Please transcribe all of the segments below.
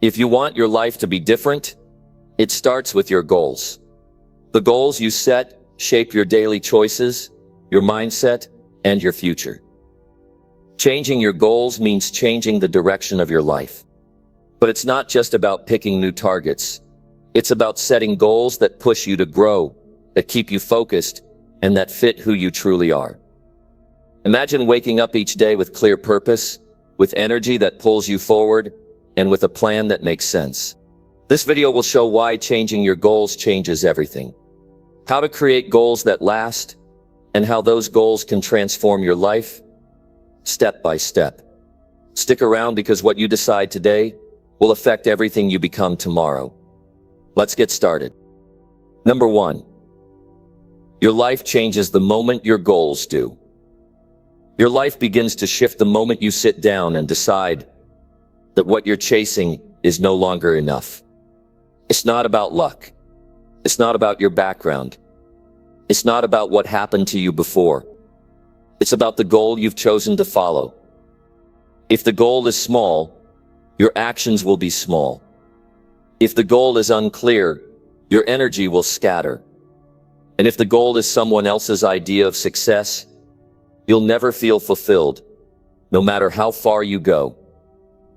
If you want your life to be different, it starts with your goals. The goals you set shape your daily choices, your mindset, and your future. Changing your goals means changing the direction of your life. But it's not just about picking new targets. It's about setting goals that push you to grow, that keep you focused, and that fit who you truly are. Imagine waking up each day with clear purpose, with energy that pulls you forward, and with a plan that makes sense. This video will show why changing your goals changes everything. How to create goals that last, and how those goals can transform your life, step by step. Stick around because what you decide today will affect everything you become tomorrow. Let's get started. Number 1. Your life changes the moment your goals do. Your life begins to shift the moment you sit down and decide that what you're chasing is no longer enough. It's not about luck. It's not about your background. It's not about what happened to you before. It's about the goal you've chosen to follow. If the goal is small, your actions will be small. If the goal is unclear, your energy will scatter. And if the goal is someone else's idea of success, you'll never feel fulfilled, no matter how far you go.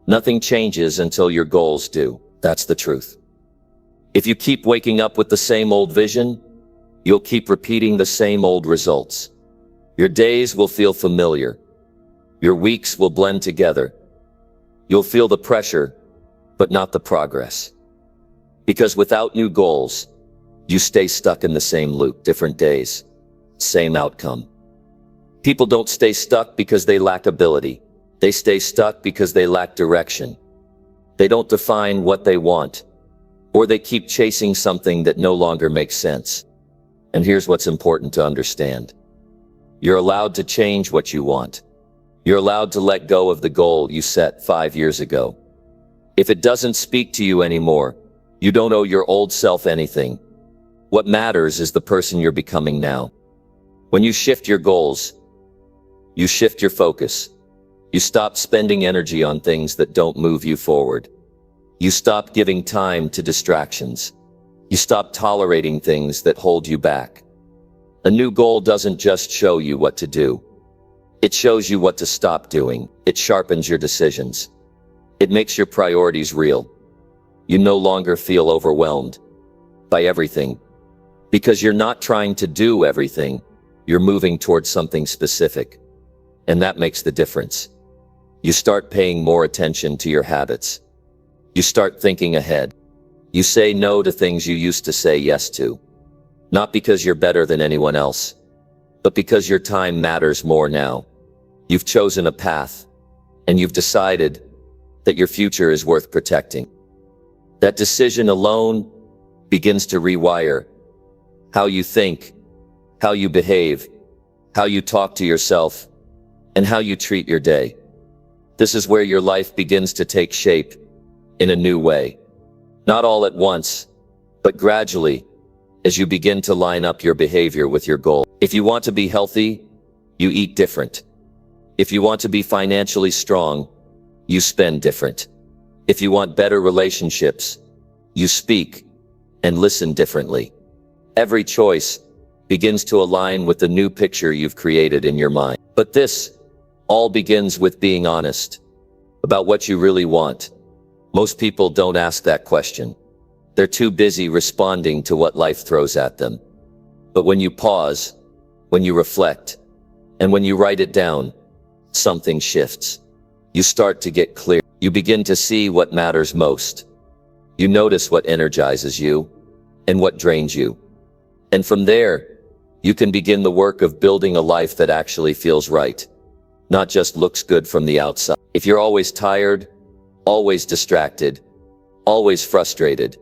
Nothing changes until your goals do. That's the truth. If you keep waking up with the same old vision, you'll keep repeating the same old results. Your days will feel familiar. Your weeks will blend together. You'll feel the pressure, but not the progress. Because without new goals, you stay stuck in the same loop, different days, same outcome. People don't stay stuck because they lack ability. They stay stuck because they lack direction. They don't define what they want, or they keep chasing something that no longer makes sense. And here's what's important to understand. You're allowed to change what you want. You're allowed to let go of the goal you set 5 years ago. If it doesn't speak to you anymore, you don't owe your old self anything. What matters is the person you're becoming now. When you shift your goals, you shift your focus. You stop spending energy on things that don't move you forward. You stop giving time to distractions. You stop tolerating things that hold you back. A new goal doesn't just show you what to do. It shows you what to stop doing. It sharpens your decisions. It makes your priorities real. You no longer feel overwhelmed by everything. Because you're not trying to do everything. You're moving towards something specific. And that makes the difference. You start paying more attention to your habits. You start thinking ahead. You say no to things you used to say yes to. Not because you're better than anyone else, but because your time matters more now. You've chosen a path, and you've decided that your future is worth protecting. That decision alone begins to rewire how you think, how you behave, how you talk to yourself, and how you treat your day. This is where your life begins to take shape in a new way. Not all at once, but gradually, as you begin to line up your behavior with your goal. If you want to be healthy, you eat different. If you want to be financially strong, you spend different. If you want better relationships, you speak and listen differently. Every choice begins to align with the new picture you've created in your mind. But this all begins with being honest about what you really want. Most people don't ask that question. They're too busy responding to what life throws at them. But when you pause, when you reflect, and when you write it down, something shifts. You start to get clear. You begin to see what matters most. You notice what energizes you and what drains you. And from there, you can begin the work of building a life that actually feels right, not just looks good from the outside. If you're always tired, always distracted, always frustrated,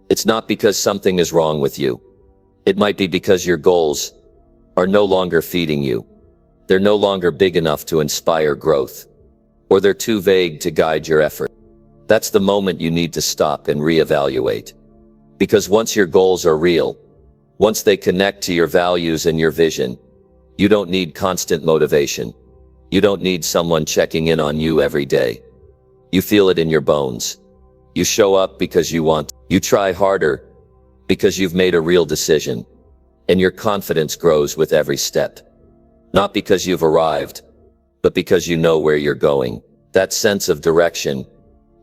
it's not because something is wrong with you. It might be because your goals are no longer feeding you. They're no longer big enough to inspire growth, or they're too vague to guide your effort. That's the moment you need to stop and reevaluate. Because once your goals are real, once they connect to your values and your vision, you don't need constant motivation. You don't need someone checking in on you every day. You feel it in your bones. You show up because you want. You try harder because you've made a real decision. And your confidence grows with every step. Not because you've arrived, but because you know where you're going. That sense of direction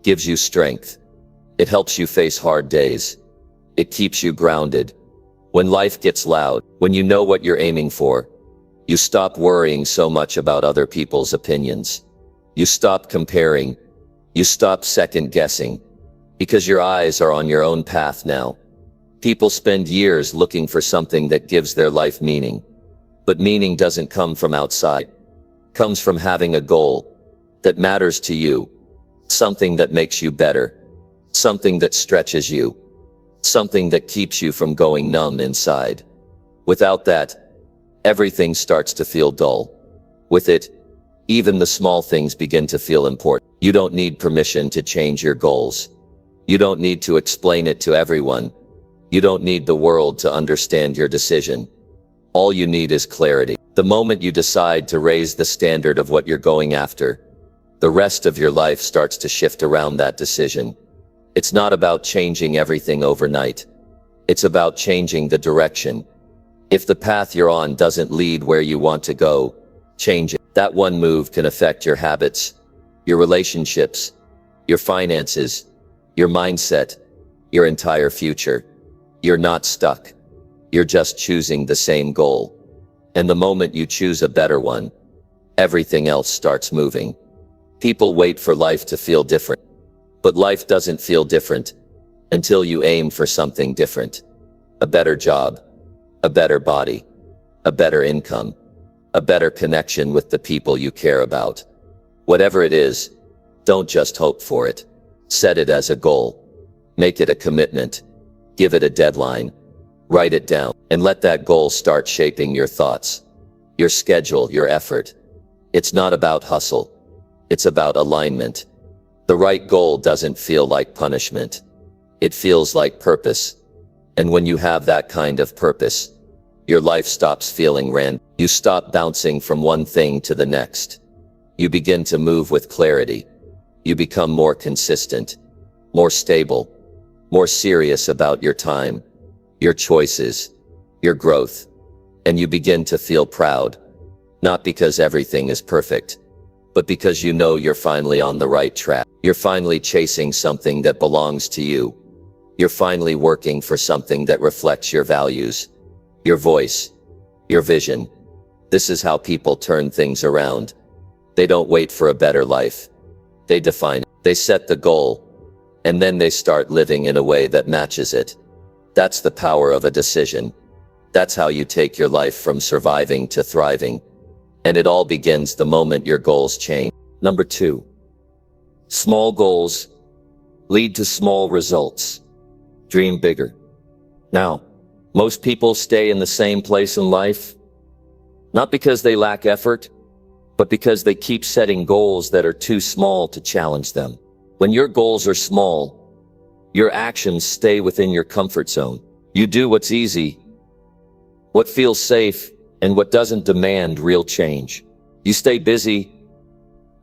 gives you strength. It helps you face hard days. It keeps you grounded. When life gets loud, when you know what you're aiming for, you stop worrying so much about other people's opinions. You stop comparing. You stop second guessing. Because your eyes are on your own path now. People spend years looking for something that gives their life meaning. But meaning doesn't come from outside. It comes from having a goal that matters to you. Something that makes you better. Something that stretches you. Something that keeps you from going numb inside. Without that, everything starts to feel dull. With it, even the small things begin to feel important. You don't need permission to change your goals. You don't need to explain it to everyone. You don't need the world to understand your decision. All you need is clarity. The moment you decide to raise the standard of what you're going after, the rest of your life starts to shift around that decision. It's not about changing everything overnight. It's about changing the direction. If the path you're on doesn't lead where you want to go, change it. That one move can affect your habits, your relationships, your finances, your mindset, your entire future. You're not stuck. You're just choosing the same goal. And the moment you choose a better one, everything else starts moving. People wait for life to feel different. But life doesn't feel different until you aim for something different. A better job, a better body, a better income, a better connection with the people you care about. Whatever it is, don't just hope for it. Set it as a goal. Make it a commitment. Give it a deadline. Write it down, and let that goal start shaping your thoughts, your schedule, your effort. It's not about hustle. It's about alignment. The right goal doesn't feel like punishment. It feels like purpose. And when you have that kind of purpose, your life stops feeling random. You stop bouncing from one thing to the next. You begin to move with clarity. You become more consistent, more stable, more serious about your time, your choices, your growth. And you begin to feel proud, not because everything is perfect, but because you know you're finally on the right track. You're finally chasing something that belongs to you. You're finally working for something that reflects your values, your voice, your vision. This is how people turn things around. They don't wait for a better life. They define it. They set the goal, and then they start living in a way that matches it. That's the power of a decision. That's how you take your life from surviving to thriving. And it all begins the moment your goals change. Number 2. Small goals lead to small results. Dream bigger. Now, most people stay in the same place in life, not because they lack effort, but because they keep setting goals that are too small to challenge them. When your goals are small, your actions stay within your comfort zone. You do what's easy, what feels safe, and what doesn't demand real change. You stay busy,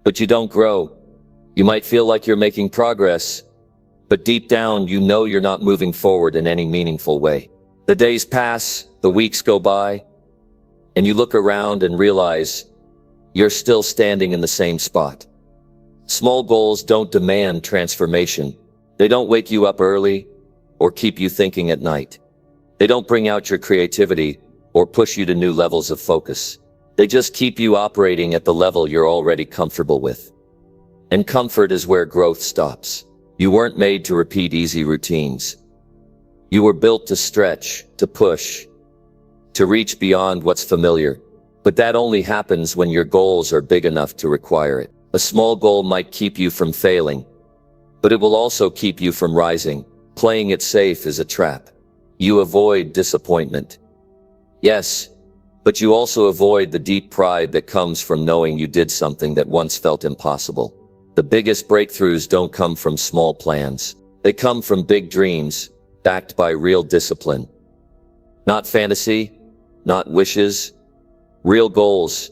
but you don't grow. You might feel like you're making progress, but deep down you know you're not moving forward in any meaningful way. The days pass, the weeks go by, and you look around and realize you're still standing in the same spot. Small goals don't demand transformation. They don't wake you up early or keep you thinking at night. They don't bring out your creativity or push you to new levels of focus. They just keep you operating at the level you're already comfortable with. And comfort is where growth stops. You weren't made to repeat easy routines. You were built to stretch, to push, to reach beyond what's familiar. But that only happens when your goals are big enough to require it. A small goal might keep you from failing, but it will also keep you from rising. Playing it safe is a trap. You avoid disappointment. Yes, but you also avoid the deep pride that comes from knowing you did something that once felt impossible. The biggest breakthroughs don't come from small plans. They come from big dreams, backed by real discipline. Not fantasy, not wishes, real goals,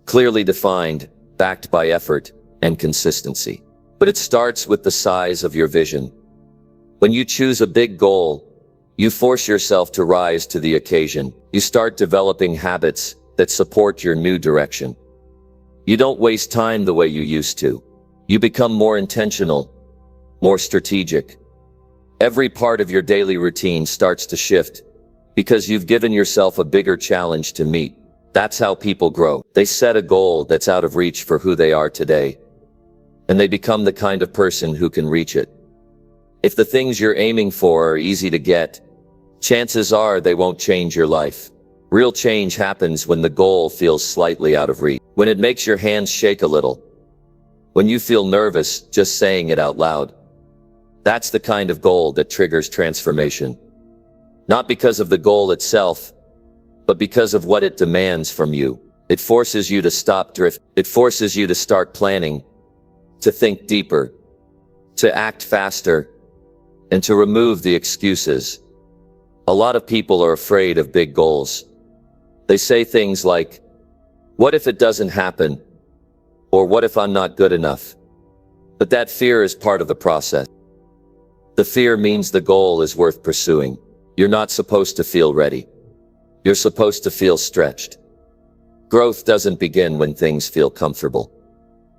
clearly defined, backed by effort and consistency. But it starts with the size of your vision. When you choose a big goal, you force yourself to rise to the occasion. You start developing habits that support your new direction. You don't waste time the way you used to. You become more intentional, more strategic. Every part of your daily routine starts to shift because you've given yourself a bigger challenge to meet. That's how people grow. They set a goal that's out of reach for who they are today, and they become the kind of person who can reach it. If the things you're aiming for are easy to get, chances are they won't change your life. Real change happens when the goal feels slightly out of reach, when it makes your hands shake a little, when you feel nervous just saying it out loud. That's the kind of goal that triggers transformation. Not because of the goal itself, but because of what it demands from you. It forces you to stop drift. It forces you to start planning, to think deeper, to act faster, and to remove the excuses. A lot of people are afraid of big goals. They say things like, "What if it doesn't happen?" Or "What if I'm not good enough?" But that fear is part of the process. The fear means the goal is worth pursuing. You're not supposed to feel ready. You're supposed to feel stretched. Growth doesn't begin when things feel comfortable.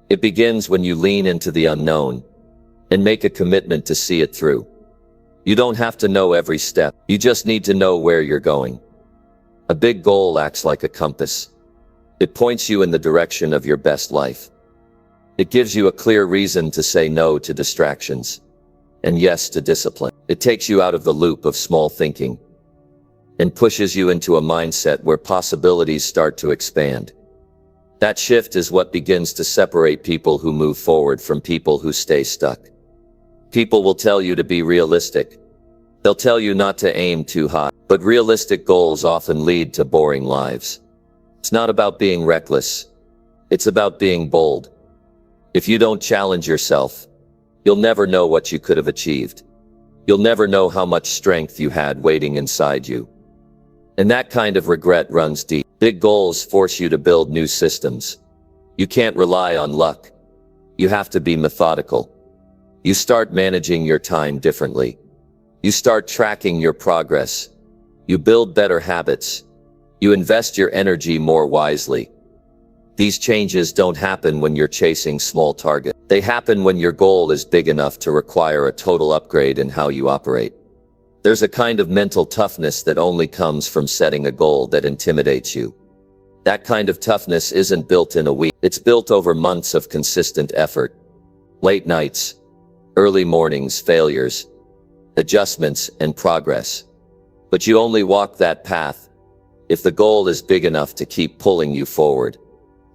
It begins when you lean into the unknown and make a commitment to see it through. You don't have to know every step. You just need to know where you're going. A big goal acts like a compass. It points you in the direction of your best life. It gives you a clear reason to say no to distractions and yes to discipline. It takes you out of the loop of small thinking and pushes you into a mindset where possibilities start to expand. That shift is what begins to separate people who move forward from people who stay stuck. People will tell you to be realistic. They'll tell you not to aim too high, but realistic goals often lead to boring lives. It's not about being reckless. It's about being bold. If you don't challenge yourself, you'll never know what you could have achieved. You'll never know how much strength you had waiting inside you. And that kind of regret runs deep. Big goals force you to build new systems. You can't rely on luck. You have to be methodical. You start managing your time differently. You start tracking your progress. You build better habits. You invest your energy more wisely. These changes don't happen when you're chasing small targets. They happen when your goal is big enough to require a total upgrade in how you operate. There's a kind of mental toughness that only comes from setting a goal that intimidates you. That kind of toughness isn't built in a week. It's built over months of consistent effort. Late nights, early mornings, failures, adjustments, and progress. But you only walk that path if the goal is big enough to keep pulling you forward.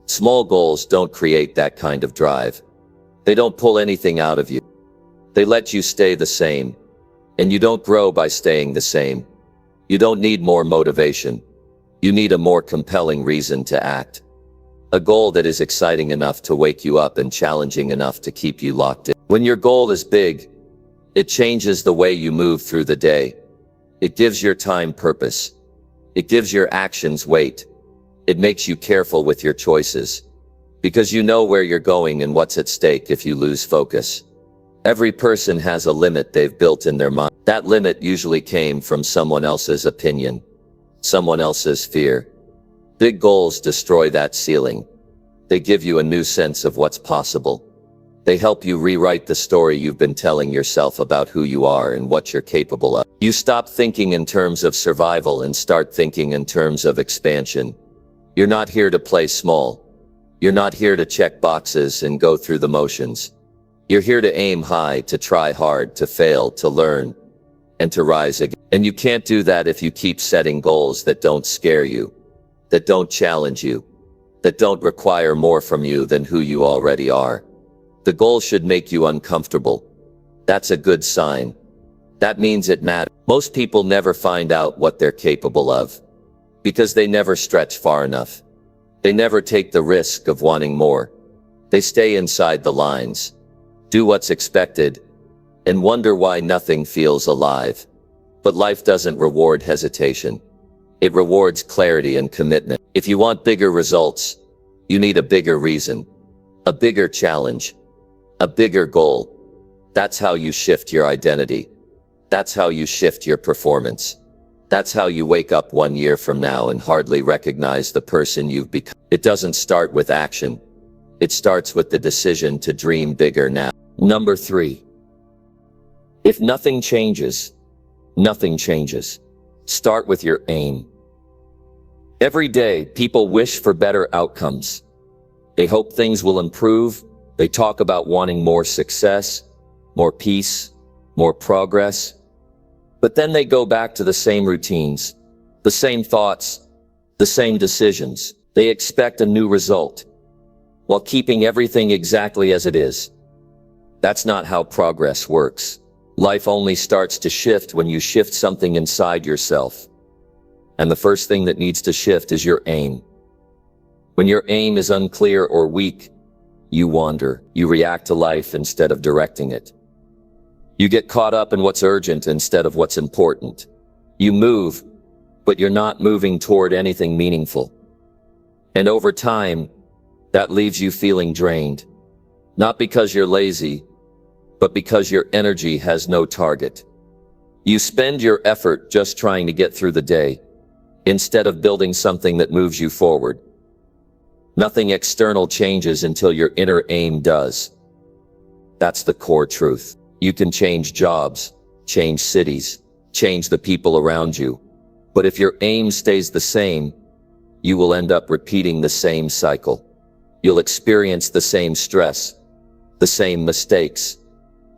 Small goals don't create that kind of drive. They don't pull anything out of you. They let you stay the same. And you don't grow by staying the same. You don't need more motivation. You need a more compelling reason to act. A goal that is exciting enough to wake you up and challenging enough to keep you locked in. When your goal is big, it changes the way you move through the day. It gives your time purpose. It gives your actions weight. It makes you careful with your choices, because you know where you're going and what's at stake if you lose focus. Every person has a limit they've built in their mind. That limit usually came from someone else's opinion, someone else's fear. Big goals destroy that ceiling. They give you a new sense of what's possible. They help you rewrite the story you've been telling yourself about who you are and what you're capable of. You stop thinking in terms of survival and start thinking in terms of expansion. You're not here to play small. You're not here to check boxes and go through the motions. You're here to aim high, to try hard, to fail, to learn, and to rise again. And you can't do that if you keep setting goals that don't scare you, that don't challenge you, that don't require more from you than who you already are. The goal should make you uncomfortable. That's a good sign. That means it matters. Most people never find out what they're capable of, because they never stretch far enough. They never take the risk of wanting more. They stay inside the lines, do what's expected, and wonder why nothing feels alive. But life doesn't reward hesitation. It rewards clarity and commitment. If you want bigger results, you need a bigger reason, a bigger challenge, A bigger goal. That's how you shift your identity. That's how you shift your performance. That's how you wake up 1 year from now and hardly recognize the person you've become. It doesn't start with action. It starts with the decision to dream bigger now. Number 3. If nothing changes, nothing changes. Start with your aim. Every day, people wish for better outcomes. They hope things will improve. They talk about wanting more success, more peace, more progress. But then they go back to the same routines, the same thoughts, the same decisions. They expect a new result, while keeping everything exactly as it is. That's not how progress works. Life only starts to shift when you shift something inside yourself. And the first thing that needs to shift is your aim. When your aim is unclear or weak, you wander. You react to life instead of directing it. You get caught up in what's urgent instead of what's important. You move, but you're not moving toward anything meaningful. And over time, that leaves you feeling drained. Not because you're lazy, but because your energy has no target. You spend your effort just trying to get through the day, instead of building something that moves you forward. Nothing external changes until your inner aim does. That's the core truth. You can change jobs, change cities, change the people around you. But if your aim stays the same, you will end up repeating the same cycle. You'll experience the same stress, the same mistakes,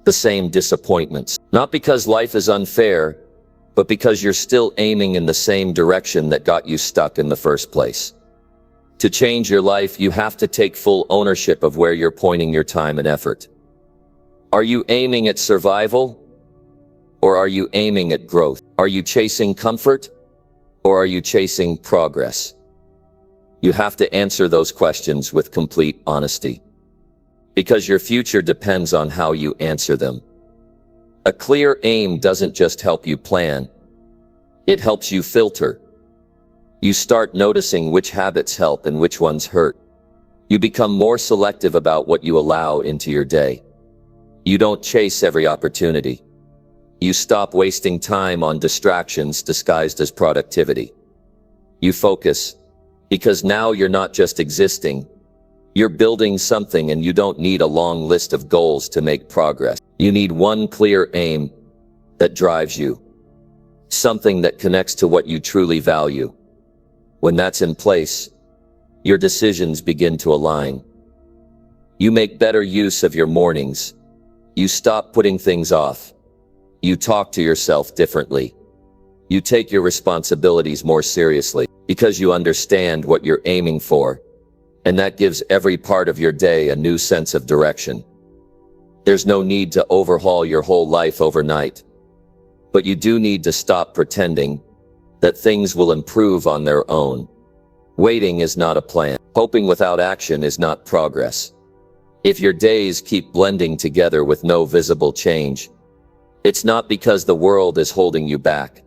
the same disappointments. Not because life is unfair, but because you're still aiming in the same direction that got you stuck in the first place. To change your life, you have to take full ownership of where you're pointing your time and effort. Are you aiming at survival? Or are you aiming at growth? Are you chasing comfort? Or are you chasing progress? You have to answer those questions with complete honesty. Because your future depends on how you answer them. A clear aim doesn't just help you plan. It helps you filter. You start noticing which habits help and which ones hurt. You become more selective about what you allow into your day. You don't chase every opportunity. You stop wasting time on distractions disguised as productivity. You focus, because now you're not just existing. You're building something, and you don't need a long list of goals to make progress. You need one clear aim that drives you. Something that connects to what you truly value. When that's in place, your decisions begin to align. You make better use of your mornings. You stop putting things off. You talk to yourself differently. You take your responsibilities more seriously because you understand what you're aiming for, and that gives every part of your day a new sense of direction. There's no need to overhaul your whole life overnight, but you do need to stop pretending that things will improve on their own. Waiting is not a plan. Hoping without action is not progress. If your days keep blending together with no visible change, it's not because the world is holding you back.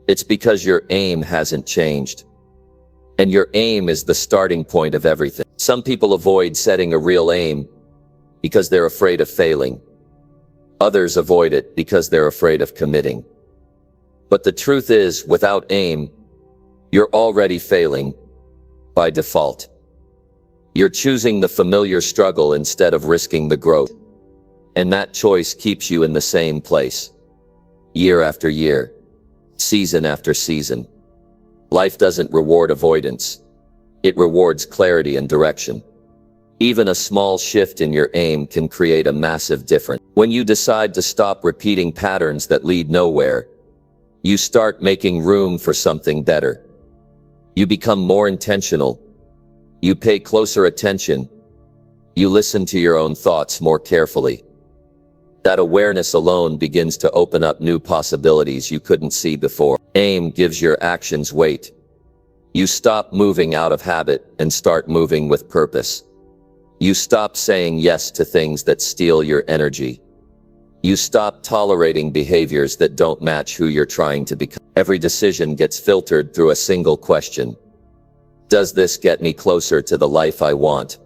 It's because your aim hasn't changed. And your aim is the starting point of everything. Some people avoid setting a real aim because they're afraid of failing. Others avoid it because they're afraid of committing. But the truth is, without aim, you're already failing by default. You're choosing the familiar struggle instead of risking the growth. And that choice keeps you in the same place, year after year, season after season. Life doesn't reward avoidance. It rewards clarity and direction. Even a small shift in your aim can create a massive difference. When you decide to stop repeating patterns that lead nowhere, you start making room for something better. You become more intentional. You pay closer attention. You listen to your own thoughts more carefully. That awareness alone begins to open up new possibilities you couldn't see before. Aim gives your actions weight. You stop moving out of habit and start moving with purpose. You stop saying yes to things that steal your energy. You stop tolerating behaviors that don't match who you're trying to become. Every decision gets filtered through a single question. Does this get me closer to the life I want?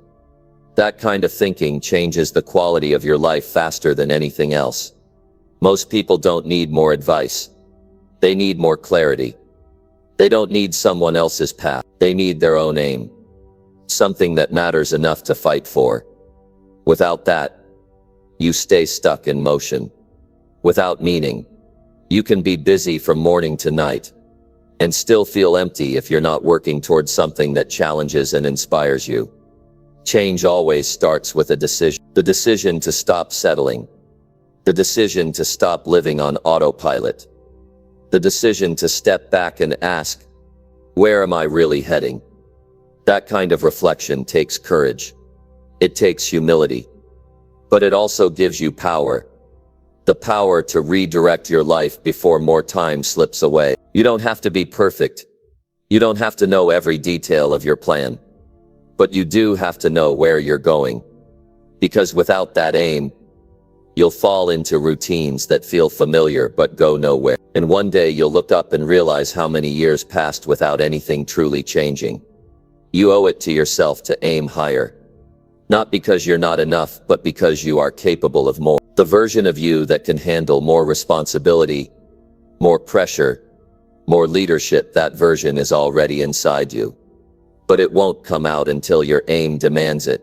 That kind of thinking changes the quality of your life faster than anything else. Most people don't need more advice. They need more clarity. They don't need someone else's path. They need their own aim. Something that matters enough to fight for. Without that, you stay stuck in motion. Without meaning, you can be busy from morning to night and still feel empty if you're not working towards something that challenges and inspires you. Change always starts with a decision. The decision to stop settling. The decision to stop living on autopilot. The decision to step back and ask, where am I really heading? That kind of reflection takes courage. It takes humility. But it also gives you power. The power to redirect your life before more time slips away. You don't have to be perfect. You don't have to know every detail of your plan. But you do have to know where you're going. Because without that aim, you'll fall into routines that feel familiar but go nowhere. And one day you'll look up and realize how many years passed without anything truly changing. You owe it to yourself to aim higher. Not because you're not enough, but because you are capable of more. The version of you that can handle more responsibility, more pressure, more leadership, that version is already inside you. But it won't come out until your aim demands it.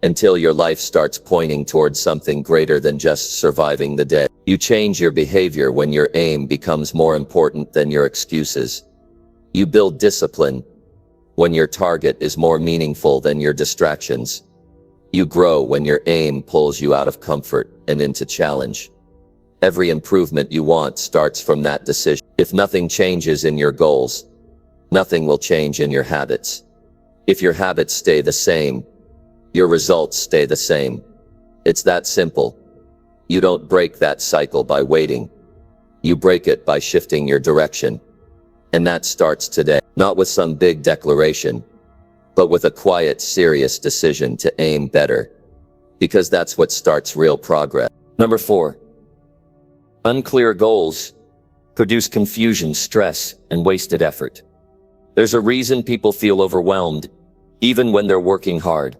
Until your life starts pointing towards something greater than just surviving the day. You change your behavior when your aim becomes more important than your excuses. You build discipline when your target is more meaningful than your distractions. You grow when your aim pulls you out of comfort and into challenge. Every improvement you want starts from that decision. If nothing changes in your goals, nothing will change in your habits. If your habits stay the same, your results stay the same. It's that simple. You don't break that cycle by waiting. You break it by shifting your direction. And that starts today, not with some big declaration, but with a quiet, serious decision to aim better. Because that's what starts real progress. Number 4. Unclear goals produce confusion, stress, and wasted effort. There's a reason people feel overwhelmed, even when they're working hard.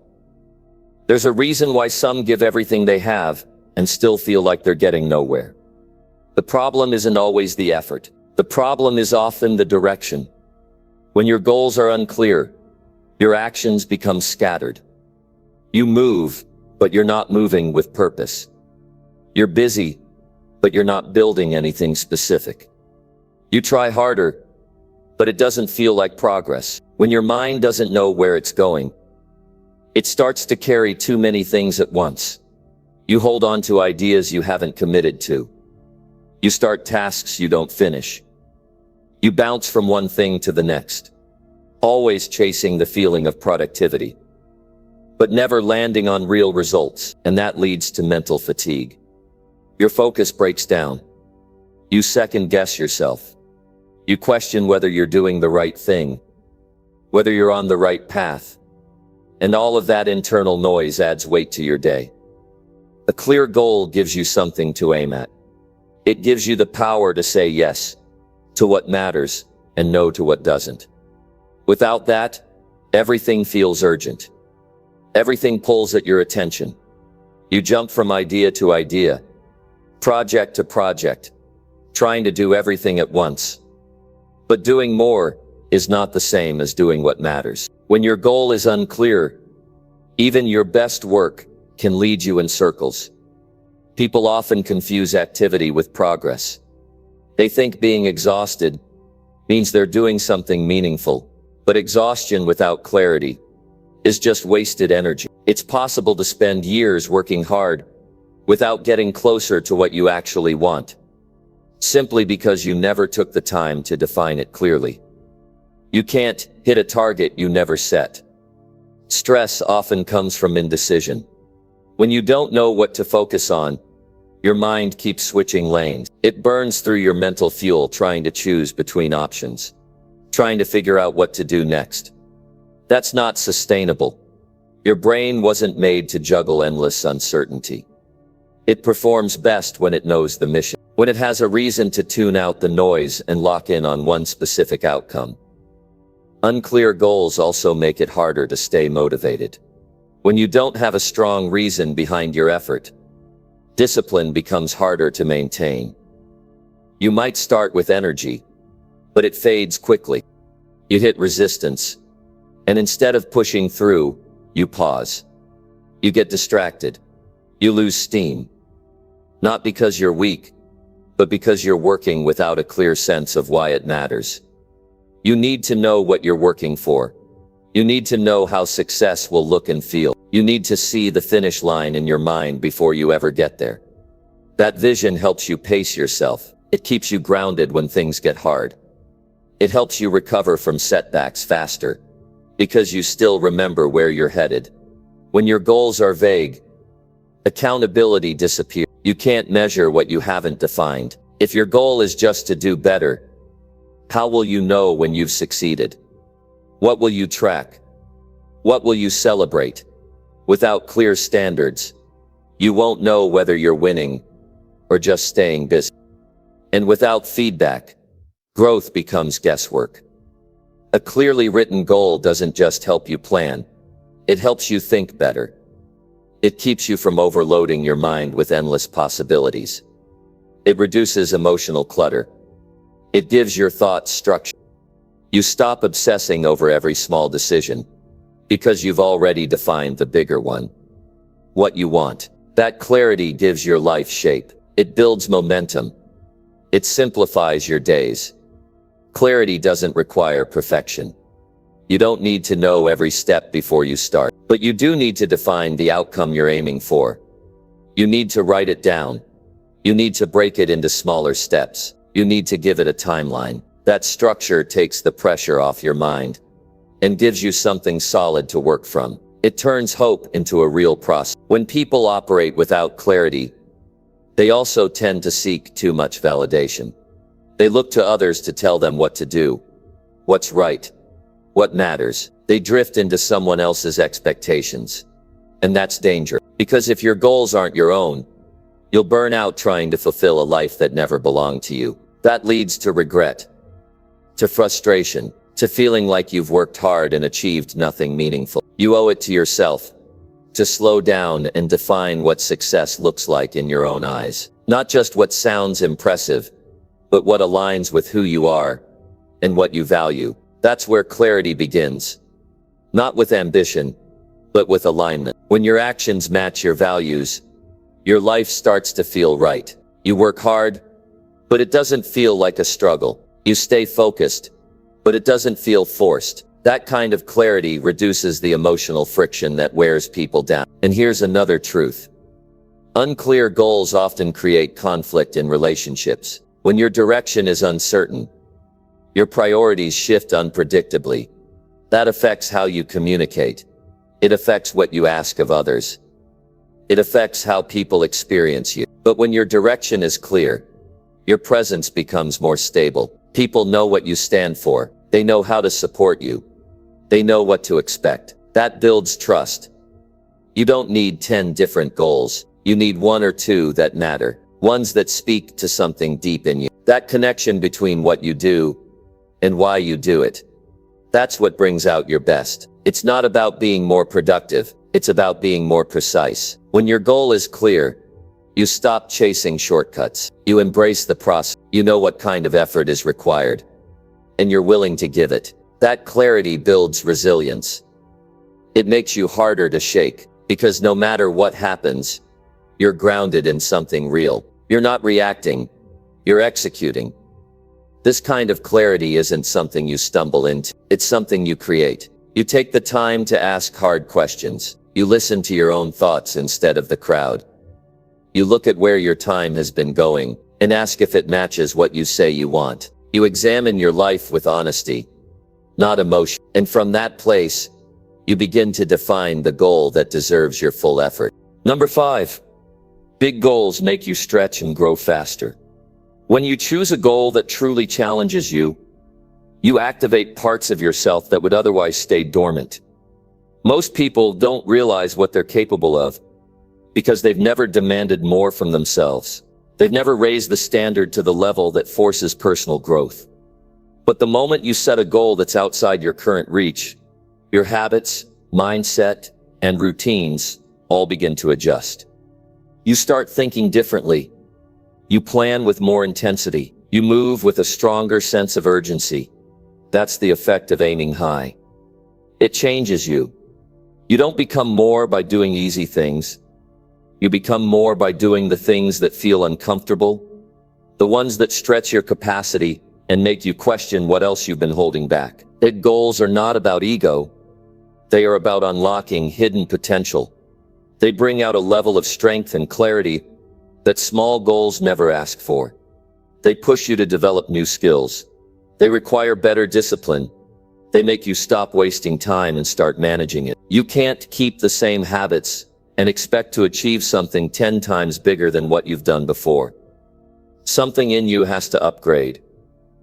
There's a reason why some give everything they have and still feel like they're getting nowhere. The problem isn't always the effort. The problem is often the direction. When your goals are unclear, your actions become scattered. You move, but you're not moving with purpose. You're busy, but you're not building anything specific. You try harder, but it doesn't feel like progress. When your mind doesn't know where it's going, it starts to carry too many things at once. You hold on to ideas you haven't committed to. You start tasks you don't finish. You bounce from one thing to the next, always chasing the feeling of productivity, but never landing on real results, and that leads to mental fatigue. Your focus breaks down. You second-guess yourself. You question whether you're doing the right thing, whether you're on the right path, and all of that internal noise adds weight to your day. A clear goal gives you something to aim at. It gives you the power to say yes to what matters and no to what doesn't. Without that, everything feels urgent. Everything pulls at your attention. You jump from idea to idea, project to project, trying to do everything at once. But doing more is not the same as doing what matters. When your goal is unclear, even your best work can lead you in circles. People often confuse activity with progress. They think being exhausted means they're doing something meaningful, but exhaustion without clarity is just wasted energy. It's possible to spend years working hard without getting closer to what you actually want, simply because you never took the time to define it clearly. You can't hit a target you never set. Stress often comes from indecision. When you don't know what to focus on, your mind keeps switching lanes. It burns through your mental fuel trying to choose between options, trying to figure out what to do next. That's not sustainable. Your brain wasn't made to juggle endless uncertainty. It performs best when it knows the mission, when it has a reason to tune out the noise and lock in on one specific outcome. Unclear goals also make it harder to stay motivated. When you don't have a strong reason behind your effort, discipline becomes harder to maintain. You might start with energy, but it fades quickly. You hit resistance, and instead of pushing through, you pause. You get distracted. You lose steam. Not because you're weak, but because you're working without a clear sense of why it matters. You need to know what you're working for. You need to know how success will look and feel. You need to see the finish line in your mind before you ever get there. That vision helps you pace yourself. It keeps you grounded when things get hard. It helps you recover from setbacks faster, because you still remember where you're headed. When your goals are vague, accountability disappears. You can't measure what you haven't defined. If your goal is just to do better, how will you know when you've succeeded? What will you track? What will you celebrate? Without clear standards, you won't know whether you're winning or just staying busy. And without feedback, growth becomes guesswork. A clearly written goal doesn't just help you plan. It helps you think better. It keeps you from overloading your mind with endless possibilities. It reduces emotional clutter. It gives your thoughts structure. You stop obsessing over every small decision, because you've already defined the bigger one. What you want. That clarity gives your life shape. It builds momentum. It simplifies your days. Clarity doesn't require perfection. You don't need to know every step before you start, but you do need to define the outcome you're aiming for. You need to write it down. You need to break it into smaller steps. You need to give it a timeline. That structure takes the pressure off your mind and gives you something solid to work from. It turns hope into a real process. When people operate without clarity, they also tend to seek too much validation. They look to others to tell them what to do, what's right, what matters. They drift into someone else's expectations. And that's dangerous, because if your goals aren't your own, you'll burn out trying to fulfill a life that never belonged to you. That leads to regret, to frustration, to feeling like you've worked hard and achieved nothing meaningful. You owe it to yourself to slow down and define what success looks like in your own eyes. Not just what sounds impressive, but what aligns with who you are and what you value. That's where clarity begins. Not with ambition, but with alignment. When your actions match your values, your life starts to feel right. You work hard, but it doesn't feel like a struggle. You stay focused, but it doesn't feel forced. That kind of clarity reduces the emotional friction that wears people down. And here's another truth. Unclear goals often create conflict in relationships. When your direction is uncertain, your priorities shift unpredictably. That affects how you communicate. It affects what you ask of others. It affects how people experience you. But when your direction is clear, your presence becomes more stable. People know what you stand for. They know how to support you. They know what to expect. That builds trust. You don't need 10 different goals. You need one or two that matter. Ones that speak to something deep in you. That connection between what you do and why you do it. That's what brings out your best. It's not about being more productive. It's about being more precise. When your goal is clear, you stop chasing shortcuts. You embrace the process. You know what kind of effort is required, and you're willing to give it. That clarity builds resilience. It makes you harder to shake, because no matter what happens, you're grounded in something real. You're not reacting. You're executing. This kind of clarity isn't something you stumble into. It's something you create. You take the time to ask hard questions. You listen to your own thoughts instead of the crowd. You look at where your time has been going and ask if it matches what you say you want. You examine your life with honesty, not emotion. And from that place, you begin to define the goal that deserves your full effort. Number 5. Big goals make you stretch and grow faster. When you choose a goal that truly challenges you, you activate parts of yourself that would otherwise stay dormant. Most people don't realize what they're capable of because they've never demanded more from themselves. They've never raised the standard to the level that forces personal growth. But the moment you set a goal that's outside your current reach, your habits, mindset, and routines all begin to adjust. You start thinking differently. You plan with more intensity. You move with a stronger sense of urgency. That's the effect of aiming high. It changes you. You don't become more by doing easy things. You become more by doing the things that feel uncomfortable, the ones that stretch your capacity and make you question what else you've been holding back. Big goals are not about ego. They are about unlocking hidden potential. They bring out a level of strength and clarity that small goals never ask for. They push you to develop new skills. They require better discipline. They make you stop wasting time and start managing it. You can't keep the same habits and expect to achieve something 10 times bigger than what you've done before. Something in you has to upgrade.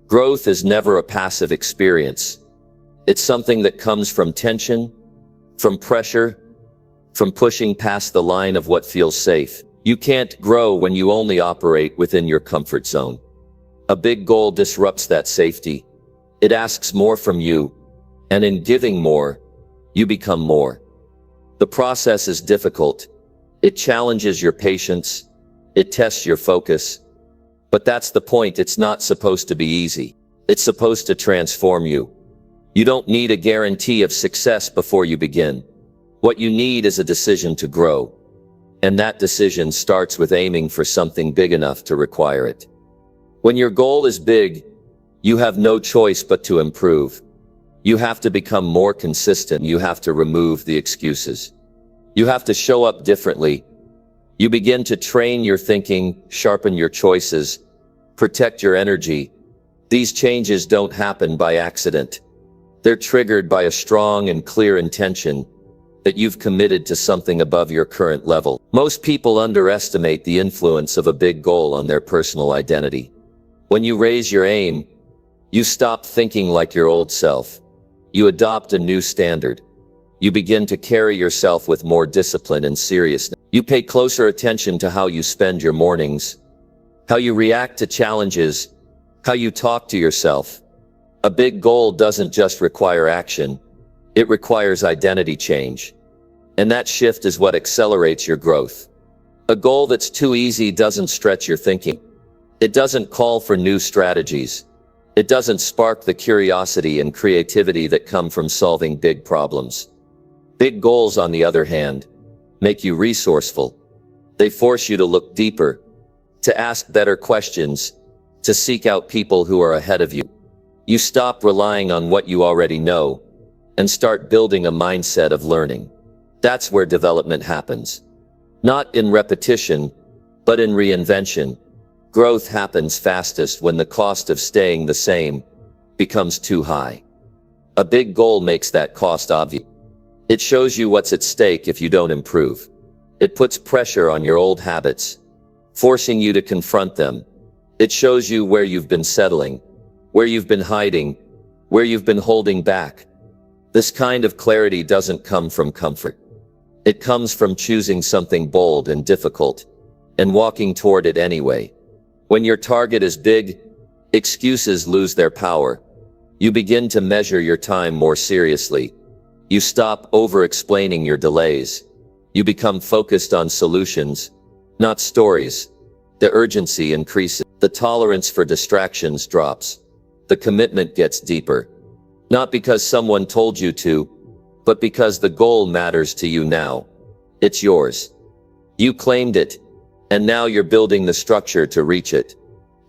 Growth is never a passive experience. It's something that comes from tension, from pressure, from pushing past the line of what feels safe. You can't grow when you only operate within your comfort zone. A big goal disrupts that safety. It asks more from you, and in giving more, you become more. The process is difficult. It challenges your patience. It tests your focus. But that's the point. It's not supposed to be easy. It's supposed to transform you. You don't need a guarantee of success before you begin. What you need is a decision to grow. And that decision starts with aiming for something big enough to require it. When your goal is big, you have no choice but to improve. You have to become more consistent. You have to remove the excuses. You have to show up differently. You begin to train your thinking, sharpen your choices, protect your energy. These changes don't happen by accident. They're triggered by a strong and clear intention that you've committed to something above your current level. Most people underestimate the influence of a big goal on their personal identity. When you raise your aim, you stop thinking like your old self. You adopt a new standard. You begin to carry yourself with more discipline and seriousness. You pay closer attention to how you spend your mornings, how you react to challenges, how you talk to yourself. A big goal doesn't just require action. It requires identity change. And that shift is what accelerates your growth. A goal that's too easy doesn't stretch your thinking. It doesn't call for new strategies. It doesn't spark the curiosity and creativity that come from solving big problems. Big goals, on the other hand, make you resourceful. They force you to look deeper, to ask better questions, to seek out people who are ahead of you. You stop relying on what you already know and start building a mindset of learning. That's where development happens. Not in repetition, but in reinvention. Growth happens fastest when the cost of staying the same becomes too high. A big goal makes that cost obvious. It shows you what's at stake if you don't improve. It puts pressure on your old habits, forcing you to confront them. It shows you where you've been settling, where you've been hiding, where you've been holding back. This kind of clarity doesn't come from comfort. It comes from choosing something bold and difficult, and walking toward it anyway. When your target is big, excuses lose their power. You begin to measure your time more seriously. You stop over-explaining your delays. You become focused on solutions, not stories. The urgency increases. The tolerance for distractions drops. The commitment gets deeper. Not because someone told you to, but because the goal matters to you now. It's yours. You claimed it, and now you're building the structure to reach it.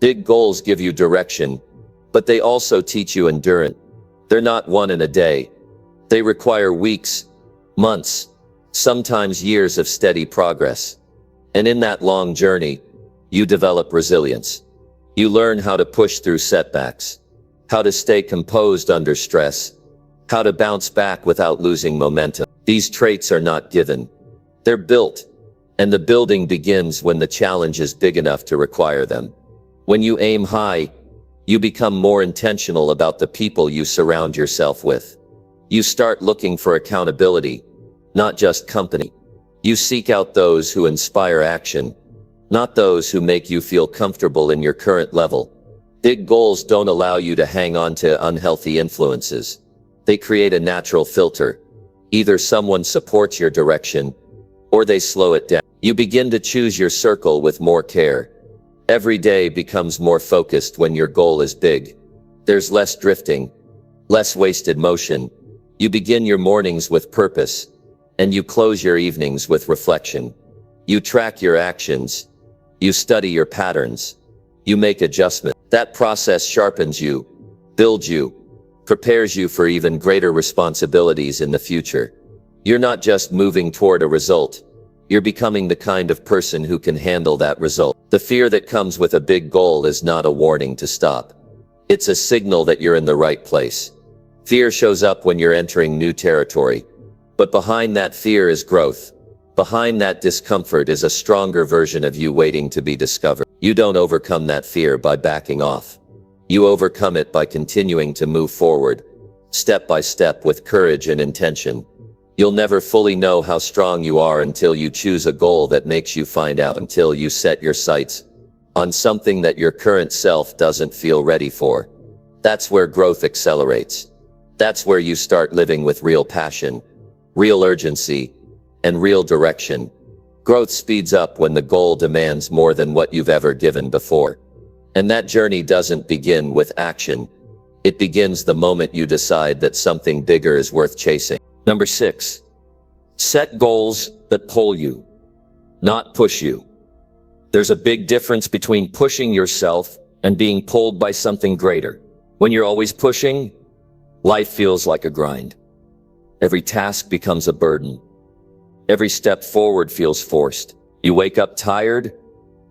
Big goals give you direction, but they also teach you endurance. They're not won in a day. They require weeks, months, sometimes years of steady progress. And in that long journey, you develop resilience. You learn how to push through setbacks, how to stay composed under stress, how to bounce back without losing momentum. These traits are not given. They're built, and the building begins when the challenge is big enough to require them. When you aim high, you become more intentional about the people you surround yourself with. You start looking for accountability, not just company. You seek out those who inspire action, not those who make you feel comfortable in your current level. Big goals don't allow you to hang on to unhealthy influences. They create a natural filter. Either someone supports your direction, or they slow it down. You begin to choose your circle with more care. Every day becomes more focused when your goal is big. There's less drifting, less wasted motion. You begin your mornings with purpose, and you close your evenings with reflection. You track your actions. You study your patterns. You make adjustments. That process sharpens you, builds you, prepares you for even greater responsibilities in the future. You're not just moving toward a result. You're becoming the kind of person who can handle that result. The fear that comes with a big goal is not a warning to stop. It's a signal that you're in the right place. Fear shows up when you're entering new territory. But behind that fear is growth. Behind that discomfort is a stronger version of you waiting to be discovered. You don't overcome that fear by backing off. You overcome it by continuing to move forward, step by step with courage and intention. You'll never fully know how strong you are until you choose a goal that makes you find out, until you set your sights on something that your current self doesn't feel ready for. That's where growth accelerates. That's where you start living with real passion, real urgency, and real direction. Growth speeds up when the goal demands more than what you've ever given before. And that journey doesn't begin with action. It begins the moment you decide that something bigger is worth chasing. Number 6, set goals that pull you, not push you. There's a big difference between pushing yourself and being pulled by something greater. When you're always pushing, life feels like a grind. Every task becomes a burden. Every step forward feels forced. You wake up tired,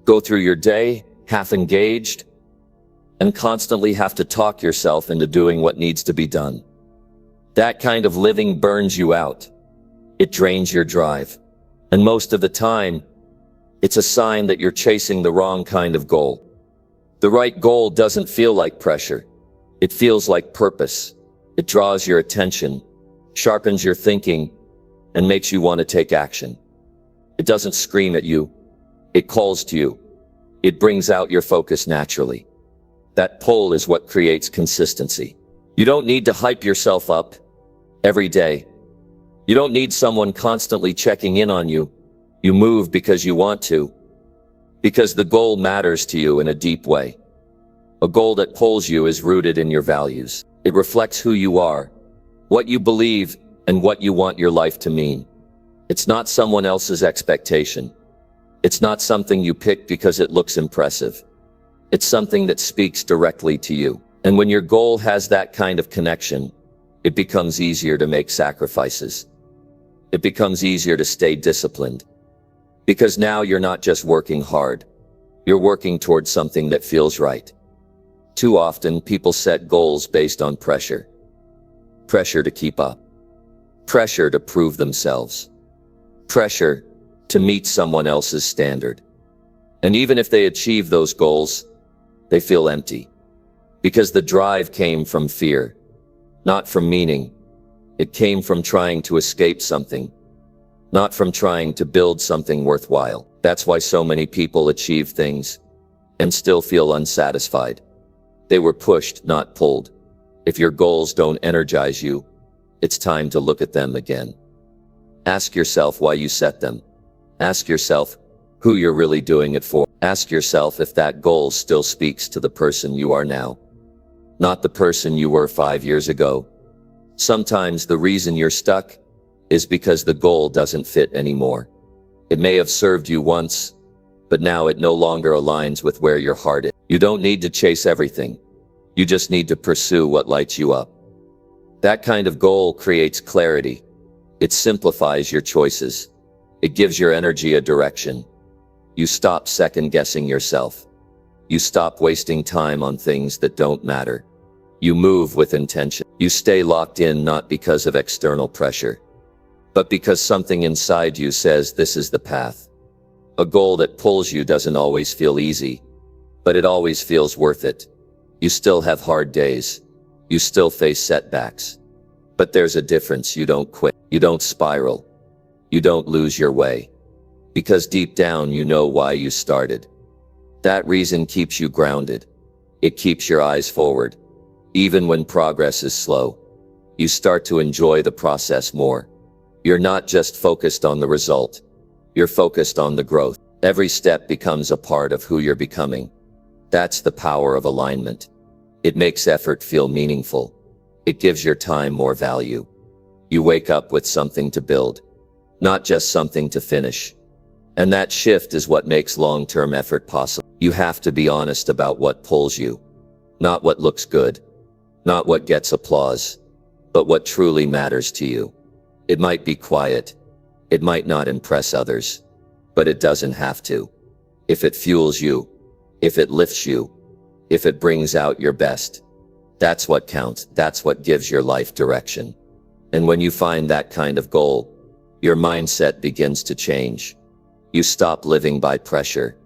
go through your day half engaged, and constantly have to talk yourself into doing what needs to be done. That kind of living burns you out. It drains your drive. And most of the time, it's a sign that you're chasing the wrong kind of goal. The right goal doesn't feel like pressure. It feels like purpose. It draws your attention, sharpens your thinking, and makes you want to take action. It doesn't scream at you. It calls to you. It brings out your focus naturally. That pull is what creates consistency. You don't need to hype yourself up every day. You don't need someone constantly checking in on you. You move because you want to, because the goal matters to you in a deep way. A goal that pulls you is rooted in your values. It reflects who you are, what you believe, and what you want your life to mean. It's not someone else's expectation. It's not something you pick because it looks impressive. It's something that speaks directly to you. And when your goal has that kind of connection, it becomes easier to make sacrifices. It becomes easier to stay disciplined. Because now you're not just working hard. You're working towards something that feels right. Too often, people set goals based on pressure. Pressure to keep up. Pressure to prove themselves. Pressure to meet someone else's standard. And even if they achieve those goals, they feel empty. Because the drive came from fear, not from meaning. It came from trying to escape something, not from trying to build something worthwhile. That's why so many people achieve things and still feel unsatisfied. They were pushed, not pulled. If your goals don't energize you, it's time to look at them again. Ask yourself why you set them. Ask yourself who you're really doing it for. Ask yourself if that goal still speaks to the person you are now, not the person you were 5 years ago. Sometimes the reason you're stuck is because the goal doesn't fit anymore. It may have served you once, but now it no longer aligns with where your heart is. You don't need to chase everything. You just need to pursue what lights you up. That kind of goal creates clarity. It simplifies your choices. It gives your energy a direction. You stop second-guessing yourself. You stop wasting time on things that don't matter. You move with intention. You stay locked in not because of external pressure, but because something inside you says this is the path. A goal that pulls you doesn't always feel easy, but it always feels worth it. You still have hard days. You still face setbacks. But there's a difference. You don't quit. You don't spiral. You don't lose your way. Because deep down you know why you started. That reason keeps you grounded. It keeps your eyes forward. Even when progress is slow, you start to enjoy the process more. You're not just focused on the result. You're focused on the growth. Every step becomes a part of who you're becoming. That's the power of alignment. It makes effort feel meaningful. It gives your time more value. You wake up with something to build, not just something to finish. And that shift is what makes long-term effort possible. You have to be honest about what pulls you, not what looks good, not what gets applause, but what truly matters to you. It might be quiet. It might not impress others, but it doesn't have to. If it fuels you, if it lifts you, if it brings out your best, that's what counts. That's what gives your life direction. And when you find that kind of goal, your mindset begins to change. You stop living by pressure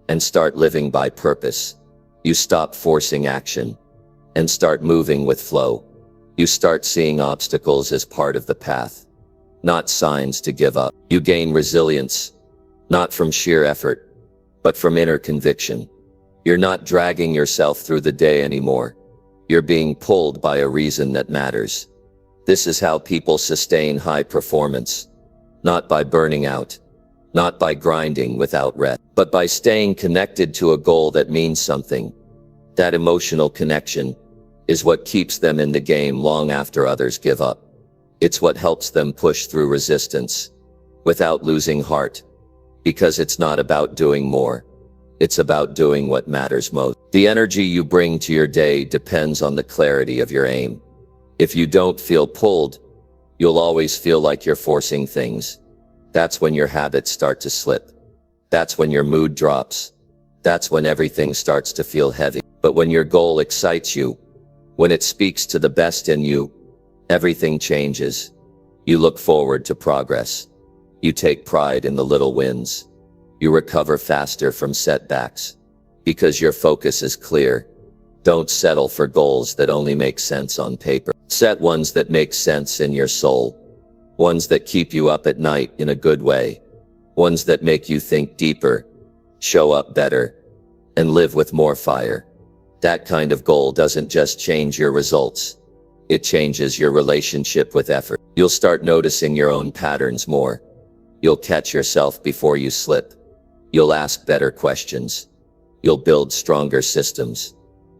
and start living by purpose. You stop forcing action and start moving with flow. You start seeing obstacles as part of the path, not signs to give up. You gain resilience, not from sheer effort, but from inner conviction. You're not dragging yourself through the day anymore. You're being pulled by a reason that matters. This is how people sustain high performance, not by burning out, not by grinding without rest, but by staying connected to a goal that means something. That emotional connection is what keeps them in the game long after others give up. It's what helps them push through resistance without losing heart, because it's not about doing more. It's about doing what matters most. The energy you bring to your day depends on the clarity of your aim. If you don't feel pulled, you'll always feel like you're forcing things. That's when your habits start to slip. That's when your mood drops. That's when everything starts to feel heavy. But when your goal excites you, when it speaks to the best in you, everything changes. You look forward to progress. You take pride in the little wins. You recover faster from setbacks because your focus is clear. Don't settle for goals that only make sense on paper. Set ones that make sense in your soul. Ones that keep you up at night in a good way. Ones that make you think deeper, show up better, and live with more fire. That kind of goal doesn't just change your results. It changes your relationship with effort. You'll start noticing your own patterns more. You'll catch yourself before you slip. You'll ask better questions. You'll build stronger systems.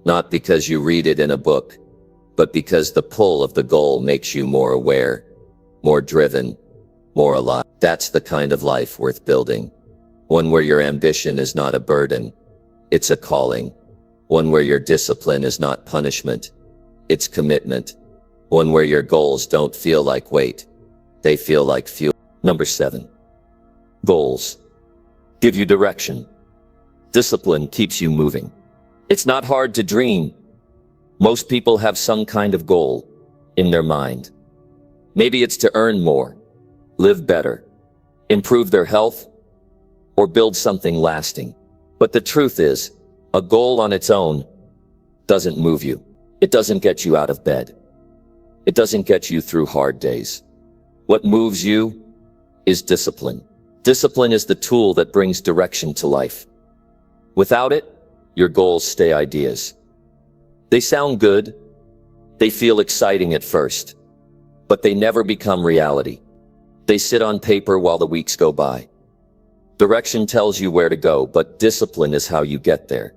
Not because you read it in a book, but because the pull of the goal makes you more aware, more driven, more alive. That's the kind of life worth building. One where your ambition is not a burden, it's a calling. One where your discipline is not punishment, it's commitment. One where your goals don't feel like weight, they feel like fuel. Number 7. Goals give you direction. Discipline keeps you moving. It's not hard to dream. Most people have some kind of goal in their mind. Maybe it's to earn more, live better, improve their health, or build something lasting. But the truth is, a goal on its own doesn't move you. It doesn't get you out of bed. It doesn't get you through hard days. What moves you is discipline. Discipline is the tool that brings direction to life. Without it, your goals stay ideas. They sound good. They feel exciting at first, but they never become reality. They sit on paper while the weeks go by. Direction tells you where to go, but discipline is how you get there.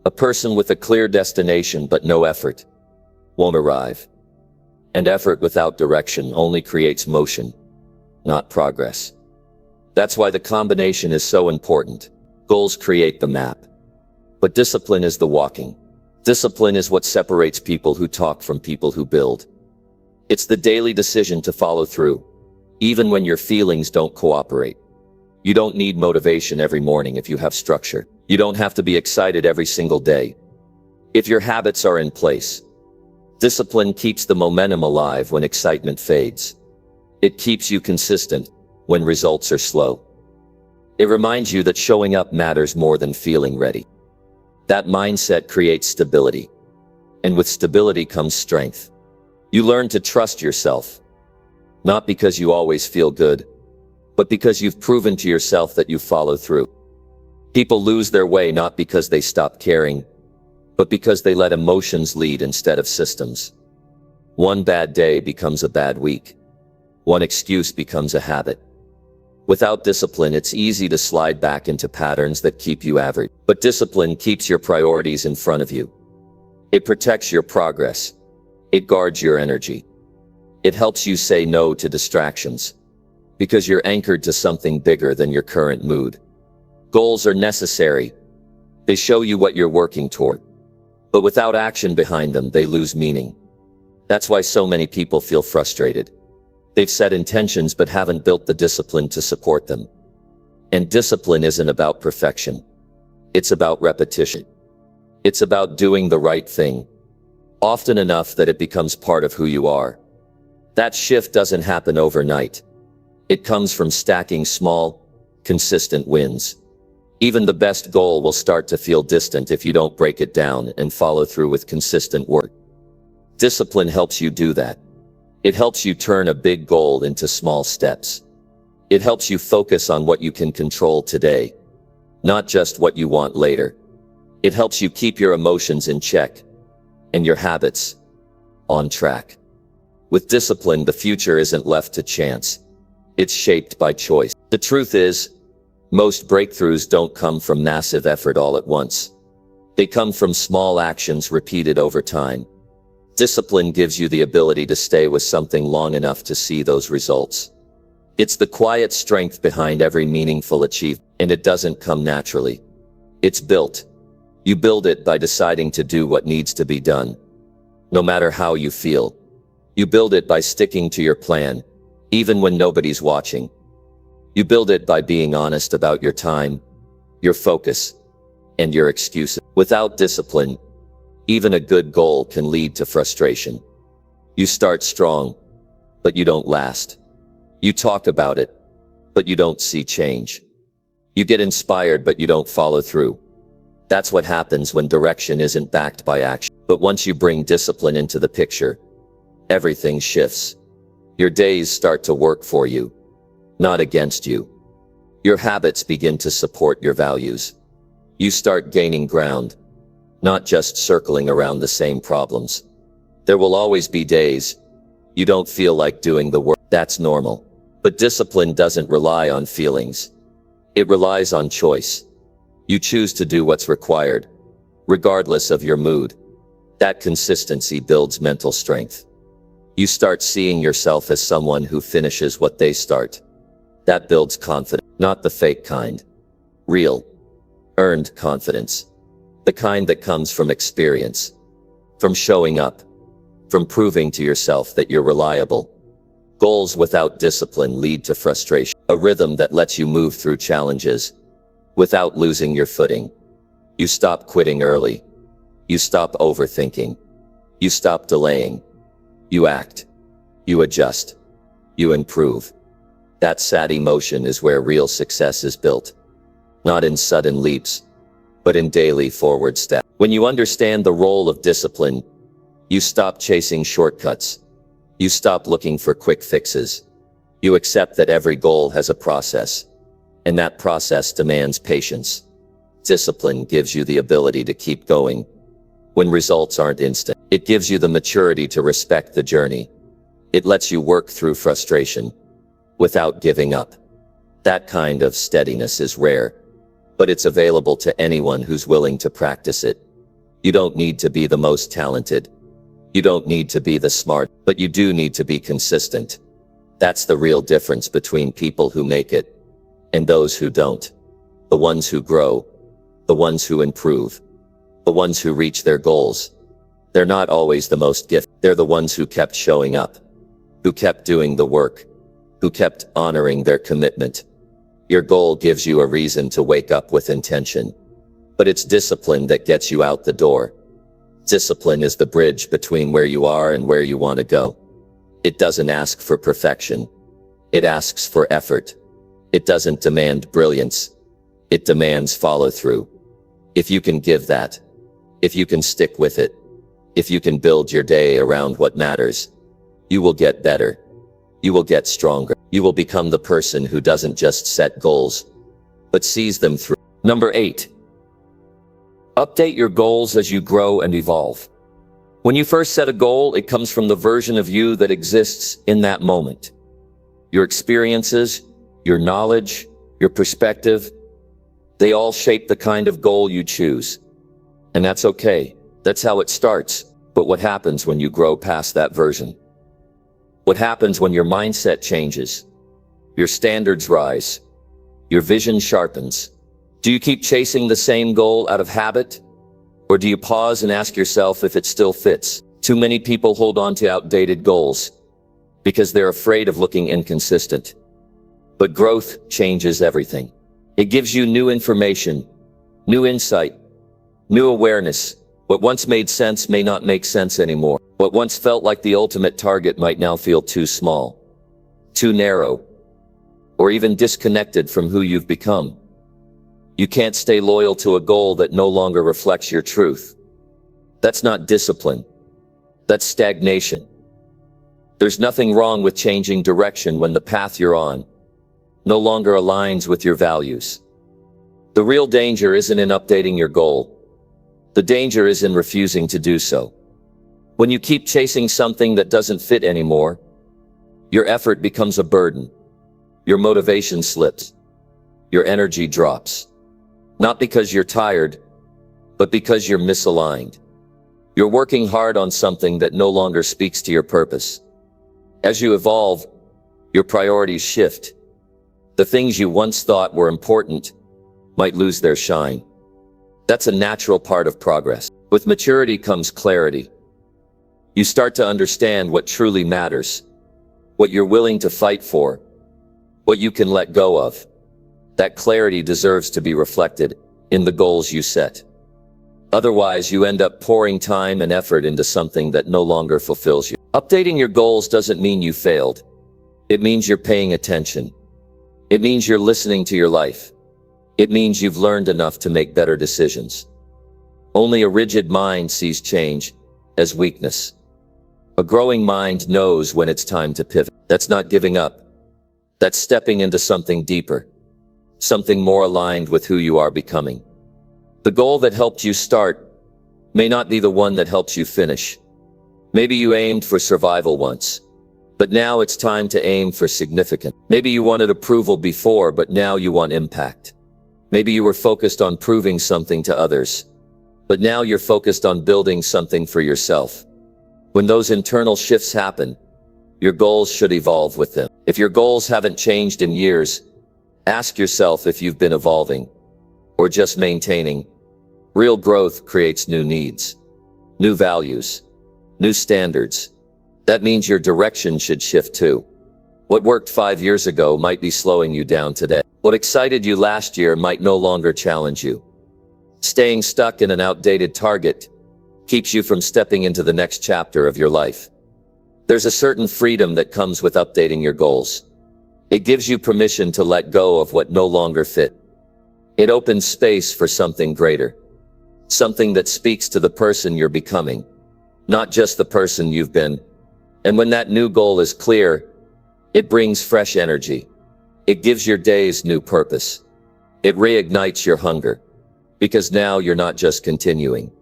A person with a clear destination but no effort won't arrive. And effort without direction only creates motion, not progress. That's why the combination is so important. Goals create the map, but discipline is the walking. Discipline is what separates people who talk from people who build. It's the daily decision to follow through, even when your feelings don't cooperate. You don't need motivation every morning if you have structure. You don't have to be excited every single day if your habits are in place. Discipline keeps the momentum alive when excitement fades. It keeps you consistent when results are slow. It reminds you that showing up matters more than feeling ready. That mindset creates stability. And with stability comes strength. You learn to trust yourself, not because you always feel good, but because you've proven to yourself that you follow through. People lose their way not because they stop caring, but because they let emotions lead instead of systems. One bad day becomes a bad week. One excuse becomes a habit. Without discipline, it's easy to slide back into patterns that keep you average. But discipline keeps your priorities in front of you. It protects your progress. It guards your energy. It helps you say no to distractions, because you're anchored to something bigger than your current mood. Goals are necessary. They show you what you're working toward. But without action behind them, they lose meaning. That's why so many people feel frustrated. They've set intentions but haven't built the discipline to support them. And discipline isn't about perfection. It's about repetition. It's about doing the right thing, often enough that it becomes part of who you are. That shift doesn't happen overnight. It comes from stacking small, consistent wins. Even the best goal will start to feel distant if you don't break it down and follow through with consistent work. Discipline helps you do that. It helps you turn a big goal into small steps. It helps you focus on what you can control today, not just what you want later. It helps you keep your emotions in check and your habits on track. With discipline, the future isn't left to chance. It's shaped by choice. The truth is, most breakthroughs don't come from massive effort all at once. They come from small actions repeated over time. Discipline gives you the ability to stay with something long enough to see those results. It's the quiet strength behind every meaningful achievement, and it doesn't come naturally. It's built. You build it by deciding to do what needs to be done, no matter how you feel. You build it by sticking to your plan, even when nobody's watching. You build it by being honest about your time, your focus, and your excuses. Without discipline, even a good goal can lead to frustration. You start strong, but you don't last. You talk about it, but you don't see change. You get inspired, but you don't follow through. That's what happens when direction isn't backed by action. But once you bring discipline into the picture, everything shifts. Your days start to work for you, not against you. Your habits begin to support your values. You start gaining ground, not just circling around the same problems. There will always be days you don't feel like doing the work. That's normal. But discipline doesn't rely on feelings. It relies on choice. You choose to do what's required, regardless of your mood. That consistency builds mental strength. You start seeing yourself as someone who finishes what they start. That builds confidence, not the fake kind. Real, earned confidence. The kind that comes from experience, from showing up, from proving to yourself that you're reliable. Goals without discipline lead to frustration, a rhythm that lets you move through challenges without losing your footing. You stop quitting early. You stop overthinking. You stop delaying. You act. You adjust. You improve. That steady motion is where real success is built. Not in sudden leaps, but in daily forward steps. When you understand the role of discipline, you stop chasing shortcuts. You stop looking for quick fixes. You accept that every goal has a process, and that process demands patience. Discipline gives you the ability to keep going when results aren't instant. It gives you the maturity to respect the journey. It lets you work through frustration without giving up. That kind of steadiness is rare, but it's available to anyone who's willing to practice it. You don't need to be the most talented. You don't need to be the smart, but you do need to be consistent. That's the real difference between people who make it and those who don't. The ones who grow, the ones who improve, the ones who reach their goals. They're not always the most gifted. They're the ones who kept showing up, who kept doing the work, who kept honoring their commitment. Your goal gives you a reason to wake up with intention, but it's discipline that gets you out the door. Discipline is the bridge between where you are and where you want to go. It doesn't ask for perfection. It asks for effort. It doesn't demand brilliance. It demands follow through. If you can give that, if you can stick with it, if you can build your day around what matters, you will get better. You will get stronger. You will become the person who doesn't just set goals, but sees them through. Number 8. Update your goals as you grow and evolve. When you first set a goal, it comes from the version of you that exists in that moment. Your experiences, your knowledge, your perspective, they all shape the kind of goal you choose. And that's okay. That's how it starts. But what happens when you grow past that version? What happens when your mindset changes? Your standards rise. Your vision sharpens. Do you keep chasing the same goal out of habit? Or do you pause and ask yourself if it still fits? Too many people hold on to outdated goals because they're afraid of looking inconsistent. But growth changes everything. It gives you new information, new insight, new awareness. What once made sense may not make sense anymore. What once felt like the ultimate target might now feel too small, too narrow, or even disconnected from who you've become. You can't stay loyal to a goal that no longer reflects your truth. That's not discipline. That's stagnation. There's nothing wrong with changing direction when the path you're on no longer aligns with your values. The real danger isn't in updating your goal. The danger is in refusing to do so. When you keep chasing something that doesn't fit anymore, your effort becomes a burden. Your motivation slips. Your energy drops. Not because you're tired, but because you're misaligned. You're working hard on something that no longer speaks to your purpose. As you evolve, your priorities shift. The things you once thought were important might lose their shine. That's a natural part of progress. With maturity comes clarity. You start to understand what truly matters, what you're willing to fight for, what you can let go of. That clarity deserves to be reflected in the goals you set. Otherwise, you end up pouring time and effort into something that no longer fulfills you. Updating your goals doesn't mean you failed. It means you're paying attention. It means you're listening to your life. It means you've learned enough to make better decisions. Only a rigid mind sees change as weakness. A growing mind knows when it's time to pivot. That's not giving up. That's stepping into something deeper, something more aligned with who you are becoming. The goal that helped you start may not be the one that helps you finish. Maybe you aimed for survival once, but now it's time to aim for significance. Maybe you wanted approval before, but now you want impact. Maybe you were focused on proving something to others, but now you're focused on building something for yourself. When those internal shifts happen, your goals should evolve with them. If your goals haven't changed in years, ask yourself if you've been evolving or just maintaining. Real growth creates new needs, new values, new standards. That means your direction should shift too. What worked 5 years ago might be slowing you down today. What excited you last year might no longer challenge you. Staying stuck in an outdated target keeps you from stepping into the next chapter of your life. There's a certain freedom that comes with updating your goals. It gives you permission to let go of what no longer fit. It opens space for something greater, something that speaks to the person you're becoming, not just the person you've been. And when that new goal is clear, it brings fresh energy. It gives your days new purpose. It reignites your hunger, because now you're not just continuing,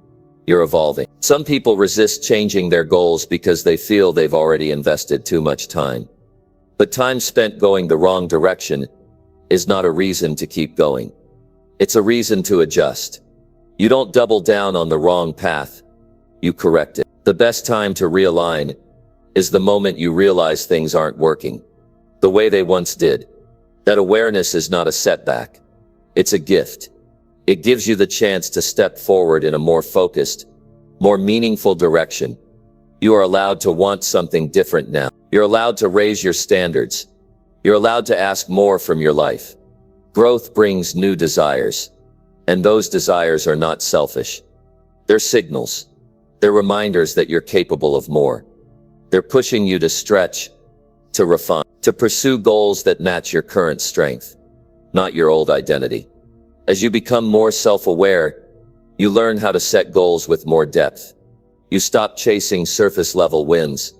you're evolving. Some people resist changing their goals because they feel they've already invested too much time. But time spent going the wrong direction is not a reason to keep going. It's a reason to adjust. You don't double down on the wrong path, you correct it. The best time to realign is the moment you realize things aren't working the way they once did. That awareness is not a setback. It's a gift. It gives you the chance to step forward in a more focused, more meaningful direction. You are allowed to want something different now. You're allowed to raise your standards. You're allowed to ask more from your life. Growth brings new desires, and those desires are not selfish. They're signals. They're reminders that you're capable of more. They're pushing you to stretch, to refine, to pursue goals that match your current strength, not your old identity. As you become more self-aware, you learn how to set goals with more depth. You stop chasing surface-level wins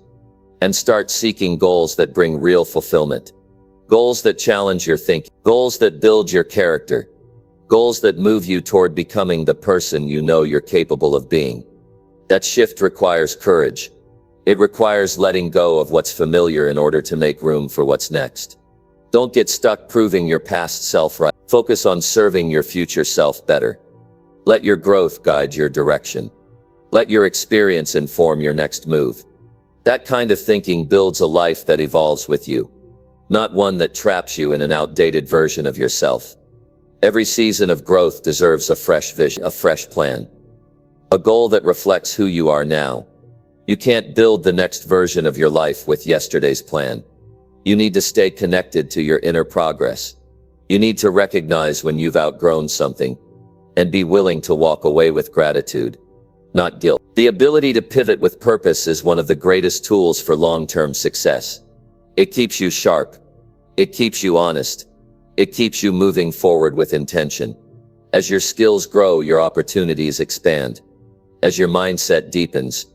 and start seeking goals that bring real fulfillment. Goals that challenge your thinking. Goals that build your character. Goals that move you toward becoming the person you know you're capable of being. That shift requires courage. It requires letting go of what's familiar in order to make room for what's next. Don't get stuck proving your past self right. Focus on serving your future self better. Let your growth guide your direction. Let your experience inform your next move. That kind of thinking builds a life that evolves with you, not one that traps you in an outdated version of yourself. Every season of growth deserves a fresh vision, a fresh plan, a goal that reflects who you are now. You can't build the next version of your life with yesterday's plan. You need to stay connected to your inner progress. You need to recognize when you've outgrown something and be willing to walk away with gratitude, not guilt. The ability to pivot with purpose is one of the greatest tools for long-term success. It keeps you sharp. It keeps you honest. It keeps you moving forward with intention. As your skills grow, your opportunities expand. As your mindset deepens,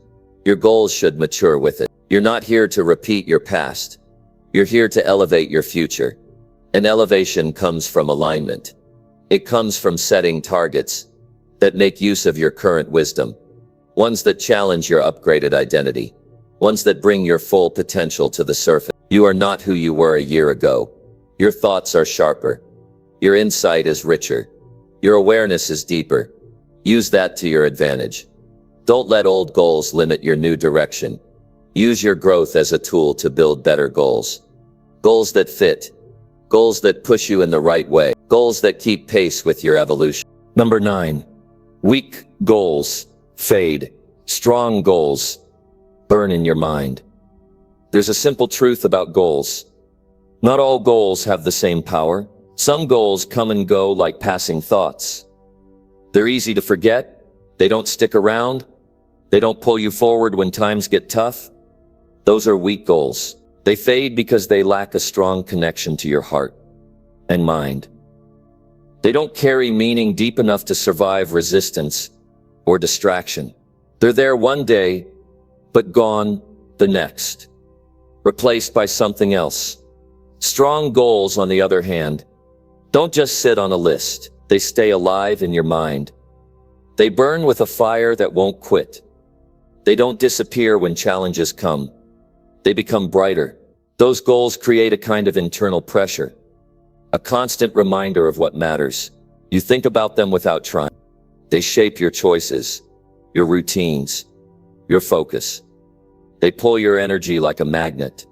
your goals should mature with it. You're not here to repeat your past. You're here to elevate your future. And elevation comes from alignment. It comes from setting targets that make use of your current wisdom. Ones that challenge your upgraded identity. Ones that bring your full potential to the surface. You are not who you were a year ago. Your thoughts are sharper. Your insight is richer. Your awareness is deeper. Use that to your advantage. Don't let old goals limit your new direction. Use your growth as a tool to build better goals. Goals that fit. Goals that push you in the right way. Goals that keep pace with your evolution. Number 9. Weak goals fade. Strong goals burn in your mind. There's a simple truth about goals. Not all goals have the same power. Some goals come and go like passing thoughts. They're easy to forget. They don't stick around. They don't pull you forward when times get tough. Those are weak goals. They fade because they lack a strong connection to your heart and mind. They don't carry meaning deep enough to survive resistance or distraction. They're there one day, but gone the next, replaced by something else. Strong goals, on the other hand, don't just sit on a list. They stay alive in your mind. They burn with a fire that won't quit. They don't disappear when challenges come. They become brighter. Those goals create a kind of internal pressure, a constant reminder of what matters. You think about them without trying. They shape your choices, your routines, your focus. They pull your energy like a magnet.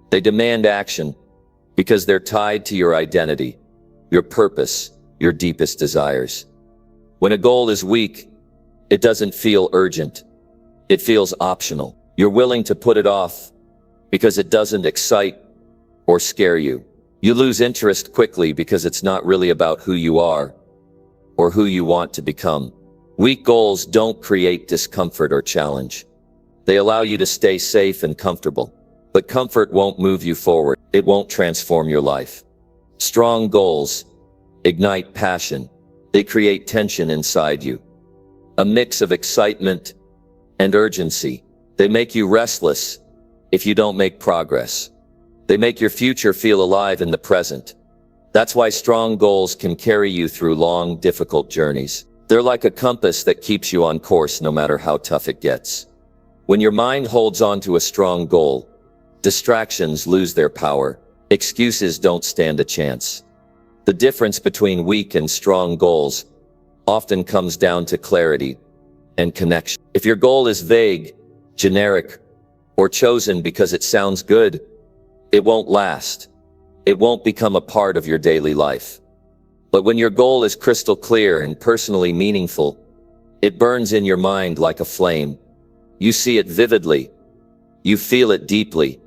They demand action because they're tied to your identity, your purpose, your deepest desires. When a goal is weak, it doesn't feel urgent. It feels optional. You're willing to put it off because it doesn't excite or scare you. You lose interest quickly because it's not really about who you are or who you want to become. Weak goals don't create discomfort or challenge. They allow you to stay safe and comfortable. But comfort won't move you forward. It won't transform your life. Strong goals ignite passion. They create tension inside you, a mix of excitement and urgency. They make you restless if you don't make progress. They make your future feel alive in the present. That's why strong goals can carry you through long, difficult journeys. They're like a compass that keeps you on course no matter how tough it gets. When your mind holds on to a strong goal, distractions lose their power. Excuses don't stand a chance. The difference between weak and strong goals often comes down to clarity and connection. If your goal is vague, generic, or chosen because it sounds good, it won't last. It won't become a part of your daily life. But when your goal is crystal clear and personally meaningful, it burns in your mind like a flame. You see it vividly. You feel it deeply.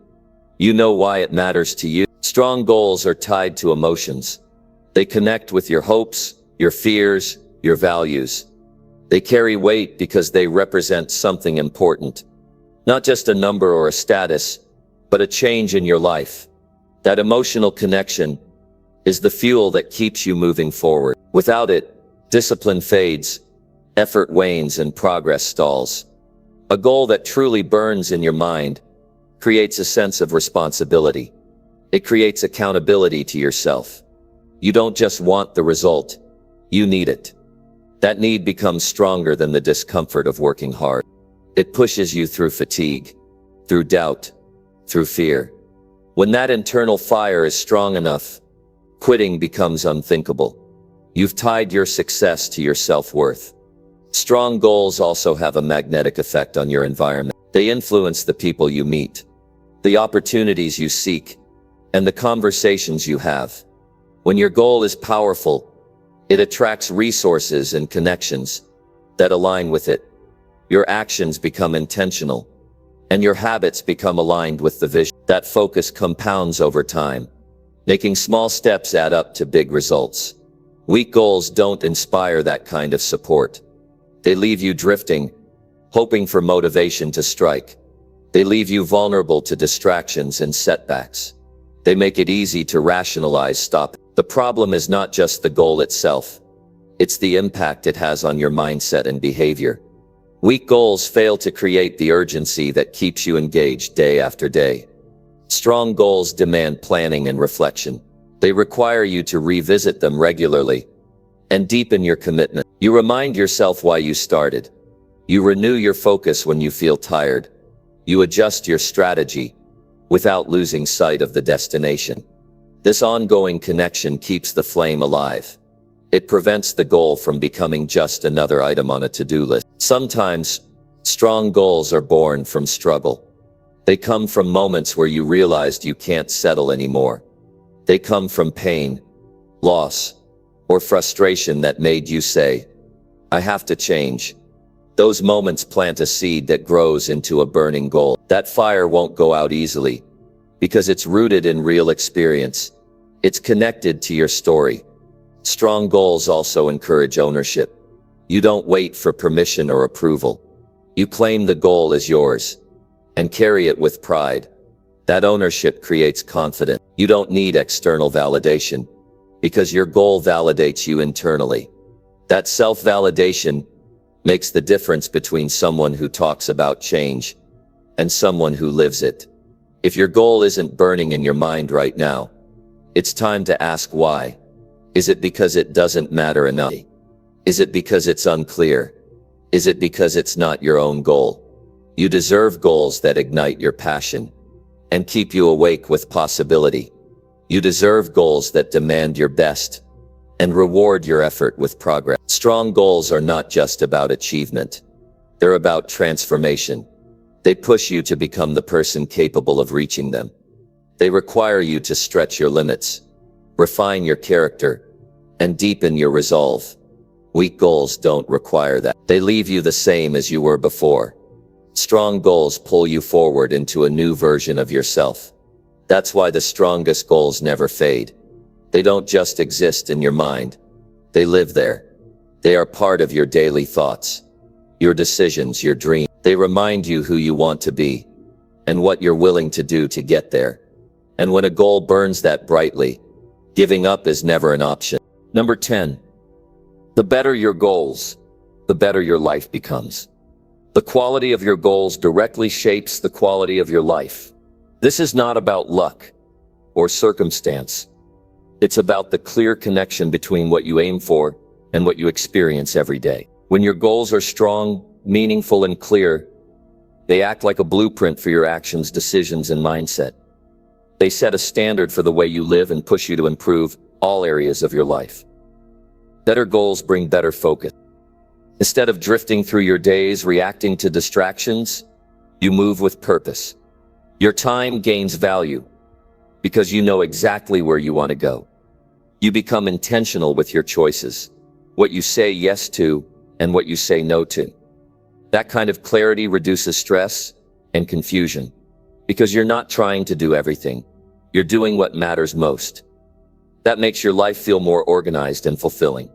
You know why it matters to you. Strong goals are tied to emotions. They connect with your hopes, your fears, your values. They carry weight because they represent something important. Not just a number or a status, but a change in your life. That emotional connection is the fuel that keeps you moving forward. Without it, discipline fades, effort wanes, and progress stalls. A goal that truly burns in your mind creates a sense of responsibility. It creates accountability to yourself. You don't just want the result, you need it. That need becomes stronger than the discomfort of working hard. It pushes you through fatigue, through doubt, through fear. When that internal fire is strong enough, quitting becomes unthinkable. You've tied your success to your self-worth. Strong goals also have a magnetic effect on your environment. They influence the people you meet, the opportunities you seek, and the conversations you have. When your goal is powerful, it attracts resources and connections that align with it. Your actions become intentional, and your habits become aligned with the vision. That focus compounds over time, making small steps add up to big results. Weak goals don't inspire that kind of support. They leave you drifting, hoping for motivation to strike. They leave you vulnerable to distractions and setbacks. They make it easy to rationalize stopping. The problem is not just the goal itself. It's the impact it has on your mindset and behavior. Weak goals fail to create the urgency that keeps you engaged day after day. Strong goals demand planning and reflection. They require you to revisit them regularly and deepen your commitment. You remind yourself why you started. You renew your focus when you feel tired. You adjust your strategy without losing sight of the destination. This ongoing connection keeps the flame alive. It prevents the goal from becoming just another item on a to-do list. Sometimes, strong goals are born from struggle. They come from moments where you realized you can't settle anymore. They come from pain, loss, or frustration that made you say, "I have to change." Those moments plant a seed that grows into a burning goal. That fire won't go out easily, because it's rooted in real experience. It's connected to your story. Strong goals also encourage ownership. You don't wait for permission or approval. You claim the goal as yours and carry it with pride. That ownership creates confidence. You don't need external validation because your goal validates you internally. That self-validation makes the difference between someone who talks about change and someone who lives it. If your goal isn't burning in your mind right now, it's time to ask why. Is it because it doesn't matter enough? Is it because it's unclear? Is it because it's not your own goal? You deserve goals that ignite your passion and keep you awake with possibility. You deserve goals that demand your best and reward your effort with progress. Strong goals are not just about achievement. They're about transformation. They push you to become the person capable of reaching them. They require you to stretch your limits, refine your character, and deepen your resolve. Weak goals don't require that. They leave you the same as you were before. Strong goals pull you forward into a new version of yourself. That's why the strongest goals never fade. They don't just exist in your mind. They live there. They are part of your daily thoughts, your decisions, your dreams. They remind you who you want to be and what you're willing to do to get there. And when a goal burns that brightly, giving up is never an option. Number 10. The better your goals, the better your life becomes. The quality of your goals directly shapes the quality of your life. This is not about luck or circumstance. It's about the clear connection between what you aim for and what you experience every day. When your goals are strong, meaningful, and clear, they act like a blueprint for your actions, decisions, and mindset. They set a standard for the way you live and push you to improve all areas of your life. Better goals bring better focus. Instead of drifting through your days reacting to distractions, you move with purpose. Your time gains value because you know exactly where you want to go. You become intentional with your choices, what you say yes to and what you say no to. That kind of clarity reduces stress and confusion because you're not trying to do everything. You're doing what matters most. That makes your life feel more organized and fulfilling.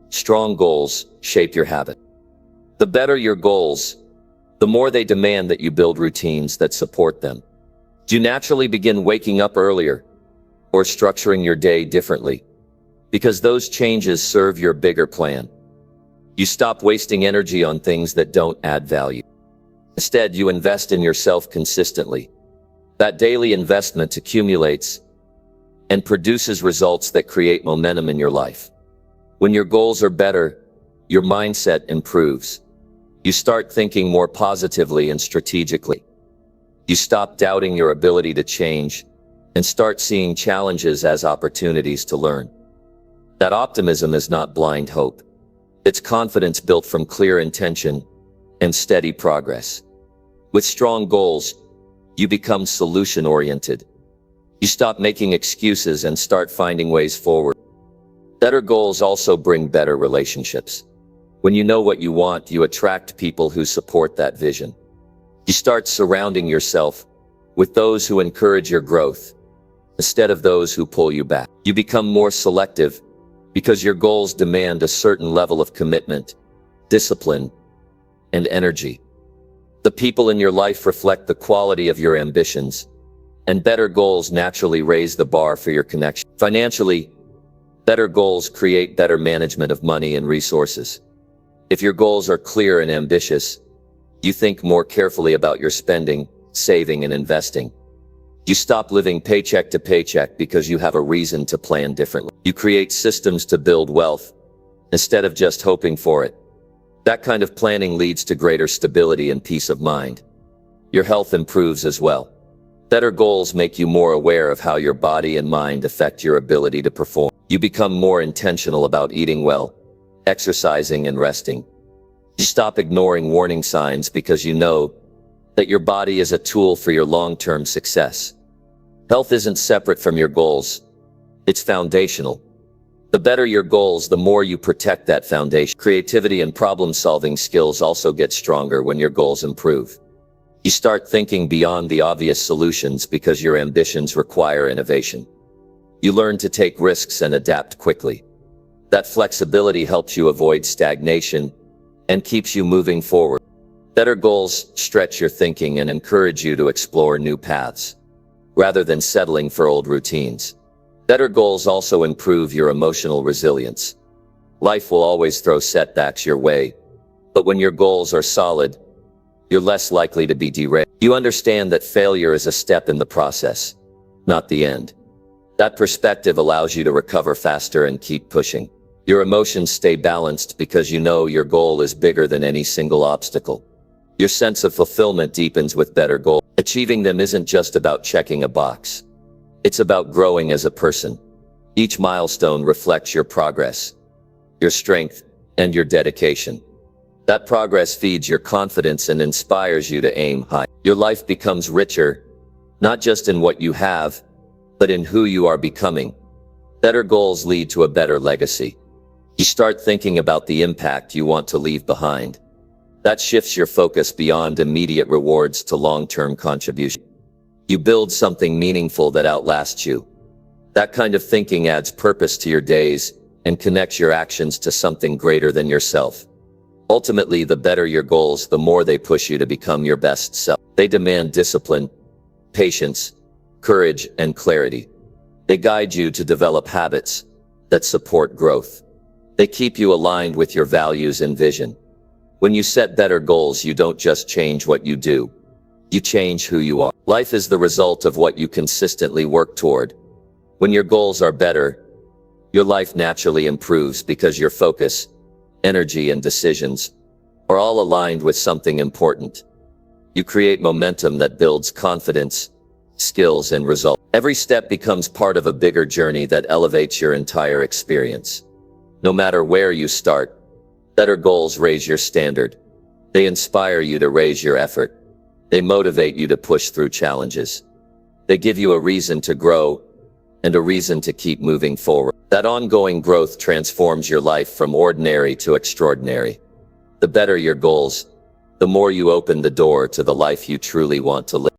Strong goals shape your habit. The better your goals, the more they demand that you build routines that support them. Do you naturally begin waking up earlier or structuring your day differently? Because those changes serve your bigger plan. You stop wasting energy on things that don't add value. Instead, you invest in yourself consistently. That daily investment accumulates and produces results that create momentum in your life. When your goals are better, your mindset improves. You start thinking more positively and strategically. You stop doubting your ability to change and start seeing challenges as opportunities to learn. That optimism is not blind hope. It's confidence built from clear intention and steady progress. With strong goals, you become solution-oriented. You stop making excuses and start finding ways forward. Better goals also bring better relationships. When you know what you want, you attract people who support that vision. You start surrounding yourself with those who encourage your growth instead of those who pull you back. You become more selective because your goals demand a certain level of commitment, discipline, and energy. The people in your life reflect the quality of your ambitions, and better goals naturally raise the bar for your connection. Financially, better goals create better management of money and resources. If your goals are clear and ambitious, you think more carefully about your spending, saving, and investing. You stop living paycheck to paycheck because you have a reason to plan differently. You create systems to build wealth instead of just hoping for it. That kind of planning leads to greater stability and peace of mind. Your health improves as well. Better goals make you more aware of how your body and mind affect your ability to perform. You become more intentional about eating well, exercising, and resting. You stop ignoring warning signs because you know that your body is a tool for your long-term success. Health isn't separate from your goals. It's foundational. The better your goals, the more you protect that foundation. Creativity and problem-solving skills also get stronger when your goals improve. You start thinking beyond the obvious solutions because your ambitions require innovation. You learn to take risks and adapt quickly. That flexibility helps you avoid stagnation and keeps you moving forward. Better goals stretch your thinking and encourage you to explore new paths, rather than settling for old routines. Better goals also improve your emotional resilience. Life will always throw setbacks your way, but when your goals are solid, you're less likely to be derailed. You understand that failure is a step in the process, not the end. That perspective allows you to recover faster and keep pushing. Your emotions stay balanced because you know your goal is bigger than any single obstacle. Your sense of fulfillment deepens with better goals. Achieving them isn't just about checking a box. It's about growing as a person. Each milestone reflects your progress, your strength, and your dedication. That progress feeds your confidence and inspires you to aim high. Your life becomes richer, not just in what you have, but in who you are becoming. Better goals lead to a better legacy. You start thinking about the impact you want to leave behind. That shifts your focus beyond immediate rewards to long-term contribution. You build something meaningful that outlasts you. That kind of thinking adds purpose to your days and connects your actions to something greater than yourself. Ultimately, the better your goals, the more they push you to become your best self. They demand discipline, patience, courage, and clarity. They guide you to develop habits that support growth. They keep you aligned with your values and vision. When you set better goals, you don't just change what you do. You change who you are. Life is the result of what you consistently work toward. When your goals are better, your life naturally improves because your focus, energy, and decisions are all aligned with something important. You create momentum that builds confidence, skills, and results. Every step becomes part of a bigger journey that elevates your entire experience. No matter where you start, better goals raise your standard. They inspire you to raise your effort. They motivate you to push through challenges. They give you a reason to grow and a reason to keep moving forward. That ongoing growth transforms your life from ordinary to extraordinary. The better your goals, the more you open the door to the life you truly want to live.